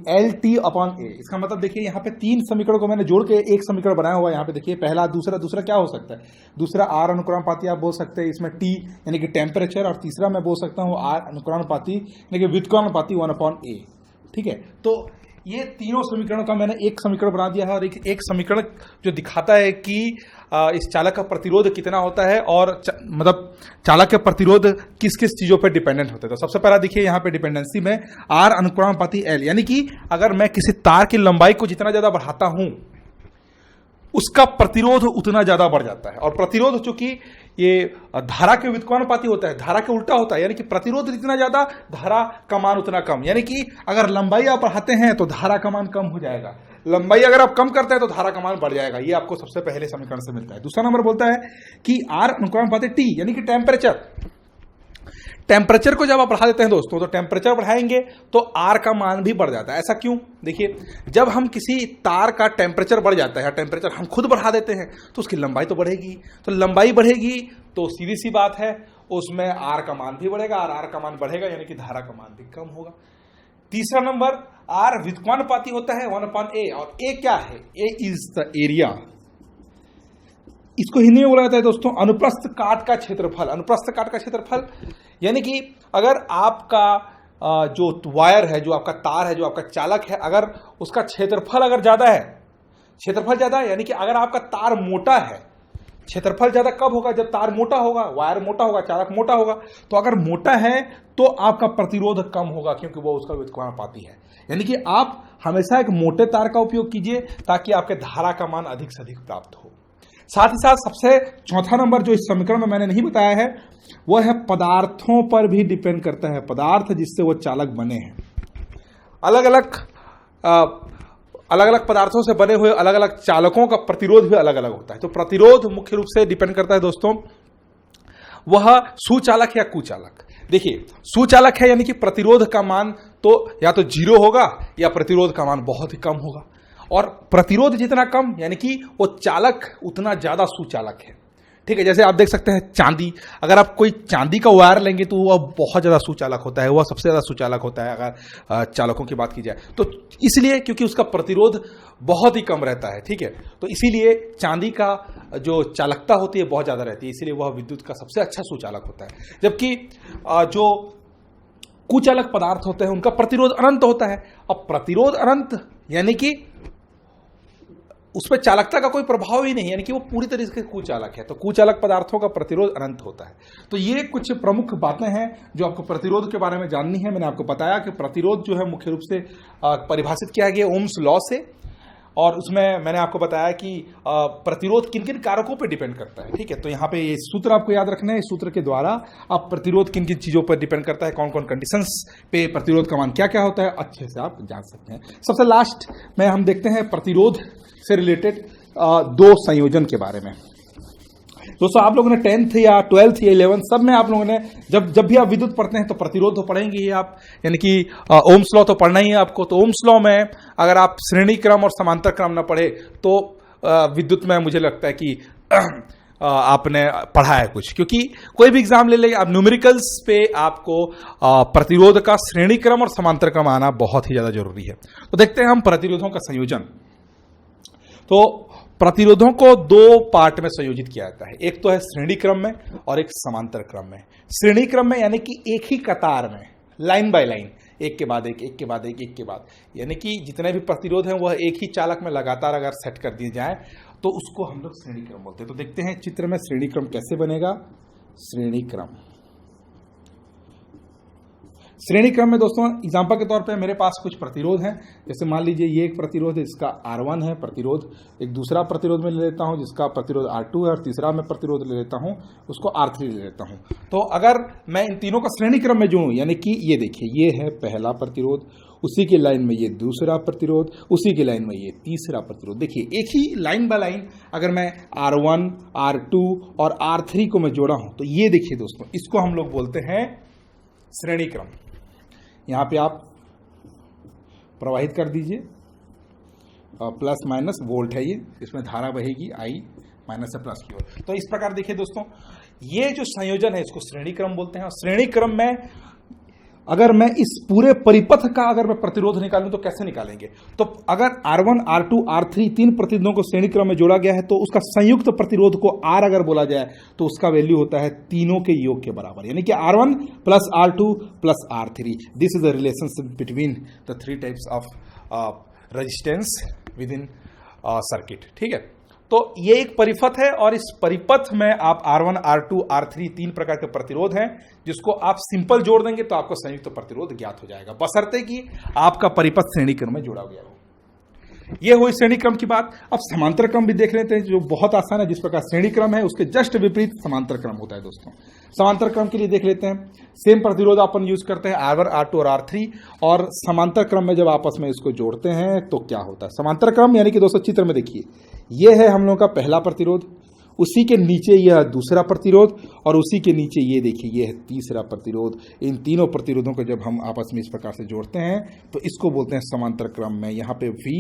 एल टी अपॉन ए, इसका मतलब देखिए यहाँ पे 3 समीकरण को मैंने जोड़ के एक समीकरण बनाया हुआ है। यहाँ पे देखिए पहला, दूसरा क्या हो सकता है? दूसरा आर अनुक्रमणपाती आप बोल सकते हैं, इसमें टी यानी कि टेम्परेचर, और तीसरा मैं बोल सकता हूँ आर अनुक्रमणपाती यानी कि व्युत्क्रमणपाती 1 अपॉन ए। ठीक है, तो ये तीनों समीकरणों का मैंने एक समीकरण बना दिया है, और एक समीकरण जो दिखाता है कि इस चालक का प्रतिरोध कितना होता है और मतलब चालक के प्रतिरोध किस किस चीजों पर डिपेंडेंट होते हैं। तो सबसे पहला देखिए यहाँ पे डिपेंडेंसी में आर अनुक्रमणपाती एल, यानी कि अगर मैं किसी तार की लंबाई को जितना ज्यादा बढ़ाता हूं उसका प्रतिरोध उतना ज्यादा बढ़ जाता है। और प्रतिरोध चूंकि ये धारा के व्युत्क्रमानुपाती होता है, धारा के उल्टा होता है, यानी कि प्रतिरोध जितना ज्यादा धारा का मान उतना कम। यानी कि अगर लंबाई आप बढ़ाते हैं तो धारा का मान कम हो जाएगा, लंबाई अगर आप कम करते हैं तो धारा का मान बढ़ जाएगा। ये आपको सबसे पहले समीकरण से मिलता है। दूसरा नंबर बोलता है कि आर अनुक्रमणपाती टी, यानी कि टेम्परेचर को जब आप बढ़ा देते हैं दोस्तों, तो टेम्परेचर बढ़ाएंगे तो आर का मान भी बढ़ जाता है। ऐसा क्यों? देखिए जब हम किसी तार का टेम्परेचर बढ़ जाता है, टेम्परेचर हम खुद बढ़ा देते हैं, तो उसकी लंबाई तो बढ़ेगी। तो लंबाई बढ़ेगी तो सीधी सी बात है उसमें आर का मान भी बढ़ेगा, और आर का मान बढ़ेगा यानी कि धारा का मान भी कम होगा। तीसरा नंबर, आर व्युत्क्रमानुपाती होता है 1 अपॉन ए, और ए क्या है? ए इज द एरिया। इसको हिंदी में बोला जाता है दोस्तों अनुप्रस्थ काट का क्षेत्रफल। अनुप्रस्थ काट का क्षेत्रफल यानी कि अगर आपका जो वायर है, जो आपका तार है, जो आपका चालक है, अगर उसका क्षेत्रफल अगर ज्यादा है, क्षेत्रफल ज्यादा है यानी कि अगर आपका तार मोटा है, क्षेत्रफल ज्यादा कब होगा? जब तार मोटा होगा, वायर मोटा होगा, चालक मोटा होगा। तो अगर मोटा है तो आपका प्रतिरोध कम होगा क्योंकि वो उसका व्युत्क्रमानुपाती है। यानी कि आप हमेशा एक मोटे तार का उपयोग कीजिए ताकि आपके धारा का मान अधिक से अधिक प्राप्त हो। साथ ही साथ सबसे चौथा नंबर जो इस समीकरण में मैंने नहीं बताया है वह है पदार्थों पर भी डिपेंड करता है, पदार्थ जिससे वो चालक बने हैं। अलग अलग पदार्थों से बने हुए अलग अलग चालकों का प्रतिरोध भी अलग अलग होता है। तो प्रतिरोध मुख्य रूप से डिपेंड करता है दोस्तों वह सुचालक या कुचालक। देखिए सुचालक है यानी कि प्रतिरोध का मान तो या तो 0 होगा या प्रतिरोध का मान बहुत ही कम होगा, और प्रतिरोध जितना कम यानी कि वो चालक उतना ज्यादा सुचालक है। ठीक है, जैसे आप देख सकते हैं चांदी, अगर आप कोई चांदी का वायर लेंगे तो वह बहुत ज्यादा सुचालक होता है, वह सबसे ज्यादा सुचालक होता है अगर चालकों की बात की जाए तो। इसलिए क्योंकि उसका प्रतिरोध बहुत ही कम रहता है। ठीक है, तो इसीलिए चांदी का जो चालकता होती है बहुत ज्यादा रहती है, इसीलिए वह विद्युत का सबसे अच्छा सुचालक होता है। जबकि जो कुचालक पदार्थ होते हैं उनका प्रतिरोध अनंत होता है। अब प्रतिरोध अनंत यानी कि उस पर चालकता का कोई प्रभाव ही नहीं, यानी कि वो पूरी तरीके से कुचालक है। तो कुचालक पदार्थों का प्रतिरोध अनंत होता है। तो ये कुछ प्रमुख बातें हैं जो आपको प्रतिरोध के बारे में जाननी है। मैंने आपको बताया कि प्रतिरोध जो है मुख्य रूप से परिभाषित किया गया ओम्स लॉ से, और उसमें मैंने आपको बताया कि प्रतिरोध किन किन कारकों पर डिपेंड करता है। ठीक है, तो यहाँ पे ये सूत्र आपको याद रखना है। इस सूत्र के द्वारा आप प्रतिरोध किन किन चीज़ों पर डिपेंड करता है, कौन कौन कंडीशंस पे प्रतिरोध का मान क्या क्या होता है, अच्छे से आप जान सकते हैं। सबसे लास्ट में हम देखते हैं प्रतिरोध से रिलेटेड दो संयोजन के बारे में। दोस्तों, आप लोगों ने 10th या 12th या 11th सब में आप लोगों ने जब भी आप विद्युत पढ़ते हैं तो प्रतिरोध तो पढ़ेंगे ही आप, यानी कि ओम्स लॉ तो पढ़ना ही है आपको। तो ओम्स लॉ में अगर आप श्रेणी क्रम और समांतर क्रम ना पढ़े तो विद्युत में मुझे लगता है कि आपने पढ़ा है कुछ, क्योंकि कोई भी एग्जाम ले लेंगे आप न्यूमेरिकल्स पे आपको प्रतिरोध का श्रेणी क्रम और समांतर क्रम आना बहुत ही ज्यादा जरूरी है। तो देखते हैं हम प्रतिरोधों का संयोजन। तो प्रतिरोधों को दो पार्ट में संयोजित किया जाता है, एक तो है श्रेणी क्रम में और एक समांतर क्रम में। श्रेणी क्रम में यानी कि एक ही कतार में, लाइन बाय लाइन, एक के बाद एक, एक के बाद एक, एक के बाद, यानी कि जितने भी प्रतिरोध हैं वह एक ही चालक में लगातार अगर सेट कर दिए जाए तो उसको हम लोग श्रेणी क्रम बोलते हैं। तो देखते हैं चित्र में श्रेणी क्रम कैसे बनेगा। श्रेणी क्रम, श्रेणी क्रम में दोस्तों एग्जांपल के तौर पे मेरे पास कुछ प्रतिरोध हैं। जैसे मान लीजिए ये एक प्रतिरोध है, इसका R1 है प्रतिरोध, एक दूसरा प्रतिरोध में ले लेता हूं जिसका प्रतिरोध R2 है, और तीसरा मैं प्रतिरोध ले लेता हूं उसको R3 ले लेता हूं। तो अगर मैं इन तीनों का श्रेणी क्रम में जोड़ूं, यानी कि ये देखिए ये है पहला प्रतिरोध, उसी के लाइन में ये दूसरा प्रतिरोध, उसी के लाइन में ये तीसरा प्रतिरोध। देखिए एक ही लाइन बाय लाइन अगर मैं R1, R2 और R3 को मैं जोड़ा हूं तो ये देखिए दोस्तों, इसको हम लोग बोलते हैं श्रेणी क्रम। यहां पे आप प्रवाहित कर दीजिए, प्लस माइनस वोल्ट है ये, इसमें धारा बहेगी I माइनस से प्लस की ओर। तो इस प्रकार देखिए दोस्तों, ये जो संयोजन है इसको श्रेणी क्रम बोलते हैं। और श्रेणी क्रम में अगर मैं इस पूरे परिपथ का अगर मैं प्रतिरोध निकालूं तो कैसे निकालेंगे, तो अगर R1, R2, R3 तीन प्रतिरोधों को श्रेणी क्रम में जोड़ा गया है तो उसका संयुक्त प्रतिरोध को R अगर बोला जाए तो उसका वैल्यू होता है तीनों के योग के बराबर, यानी कि R1 plus R2 plus R3। This is the relationship between the three types of resistance with in circuit. ठीक है, तो ये एक परिपथ है और इस परिपथ में आप R1, R2, R3 तीन प्रकार के प्रतिरोध हैं, जिसको आप सिंपल जोड़ देंगे तो आपको संयुक्त प्रतिरोध ज्ञात हो जाएगा, बशर्ते कि आपका परिपथ श्रेणी क्रम में जोड़ा गया हो। ये हुई श्रेणी क्रम की बात। अब समांतर क्रम भी देख लेते हैं, जो बहुत आसान है। जिस प्रकार श्रेणी क्रम है उसके जस्ट विपरीत समांतर क्रम होता है दोस्तों। समांतर क्रम के लिए देख लेते हैं, सेम प्रतिरोध अपन यूज करते हैं R1, R2 और R3, और समांतर क्रम में जब आपस में इसको जोड़ते हैं तो क्या होता है। समांतर क्रम यानी कि दोस्तों चित्र में देखिए, ये है हम लोगों का पहला प्रतिरोध, उसी के नीचे यह दूसरा प्रतिरोध, और उसी के नीचे ये देखिए ये है तीसरा प्रतिरोध। इन तीनों प्रतिरोधों को जब हम आपस में इस प्रकार से जोड़ते हैं तो इसको बोलते हैं समांतर क्रम में। यहाँ पे V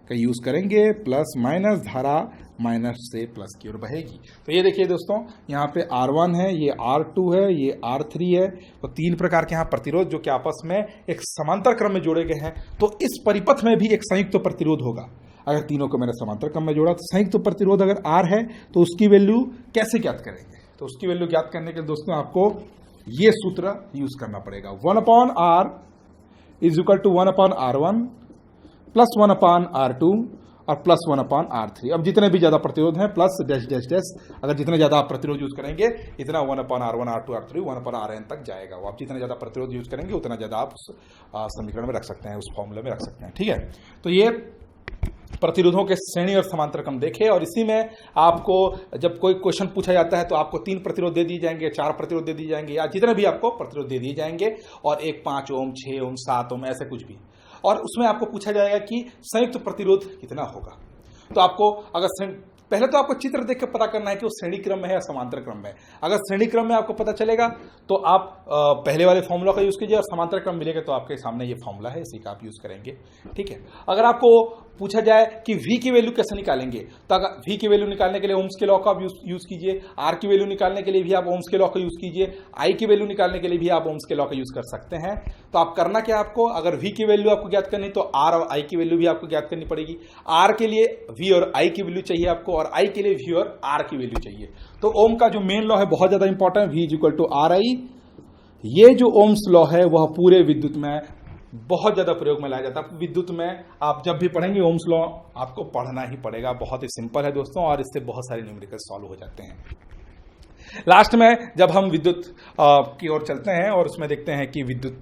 का यूज करेंगे, प्लस माइनस धारा माइनस से प्लस की ओर बहेगी। तो ये देखिए दोस्तों, यहाँ पे R1 है, ये R2 है, ये R3 है। तो तीन प्रकार के यहाँ प्रतिरोध जो कि आपस में एक समांतर क्रम में जोड़े गए हैं। तो इस परिपथ में भी एक संयुक्त प्रतिरोध होगा। अगर तीनों को मैंने समांतर क्रम में जोड़ा तो संयुक्त प्रतिरोध अगर R है तो उसकी वैल्यू कैसे ज्ञात करेंगे, तो उसकी वैल्यू ज्ञात करने के लिए दोस्तों आपको ये सूत्र यूज करना पड़ेगा। 1/R is equal to 1/R1 plus 1/R2 और प्लस 1/R3। अब जितने भी ज्यादा प्रतिरोध हैं प्लस डैश डैश डैश, अगर जितने ज्यादा आप प्रतिरोध यूज करेंगे इतना 1/R1, R2, R3, 1/Rn तक जाएगा। वो आप जितने ज्यादा प्रतिरोध यूज करेंगे उतना ज्यादा आप उस समीकरण में रख सकते हैं, उस फॉर्मूले में रख सकते हैं। ठीक है, तो ये प्रतिरोधों के श्रेणी और समांतर क्रम देखे। और इसी में आपको जब कोई क्वेश्चन पूछा जाता है तो आपको 3 प्रतिरोध दे दिए जाएंगे, 4 प्रतिरोध दे दिए जाएंगे, या जितने भी आपको प्रतिरोध दे दिए जाएंगे, और एक 5 ओम, 6 ओम, 7 ओम, ऐसे कुछ भी। और उसमें आपको पूछा जाएगा कि संयुक्त प्रतिरोध कितना होगा। तो आपको अगर पहले तो आपको चित्र देख के पता करना है कि वो श्रेणी क्रम में है या समांतर क्रम में। अगर श्रेणी क्रम में आपको पता चलेगा तो आप पहले वाले फॉर्मूला का यूज कीजिए, और समांतर क्रम मिलेगा तो आपके सामने ये फॉर्मूला है, इसी का आप यूज करेंगे। ठीक है, अगर आपको पूछा जाए कि V की वैल्यू कैसे निकालेंगे, तो अगर V की वैल्यू निकालने के लिए ओम्स के लॉ का आप यूज कीजिए, R की वैल्यू निकालने के लिए भी आप ओम्स के लॉ का यूज कीजिए, I की वैल्यू निकालने के लिए भी आप ओम्स के लॉ का यूज कर सकते हैं। तो आप करना क्या, आपको अगर V की वैल्यू आपको ज्ञात करनी तो R और I की वैल्यू भी आपको ज्ञात करनी पड़ेगी। R के लिए V और I की वैल्यू चाहिए आपको, और I के लिए V और R की वैल्यू चाहिए। तो ओम का जो मेन लॉ है बहुत ज्यादा important, V equal to RI। ये जो ओम्स लॉ है वह पूरे विद्युत में बहुत ज्यादा प्रयोग में लाया जाता है। विद्युत में आप जब भी पढ़ेंगे ओम्स लॉ आपको पढ़ना ही पड़ेगा। बहुत ही सिंपल है दोस्तों, और इससे बहुत सारे न्यूमेरिकल सॉल्व हो जाते हैं। लास्ट में जब हम विद्युत की ओर चलते हैं और उसमें देखते हैं कि विद्युत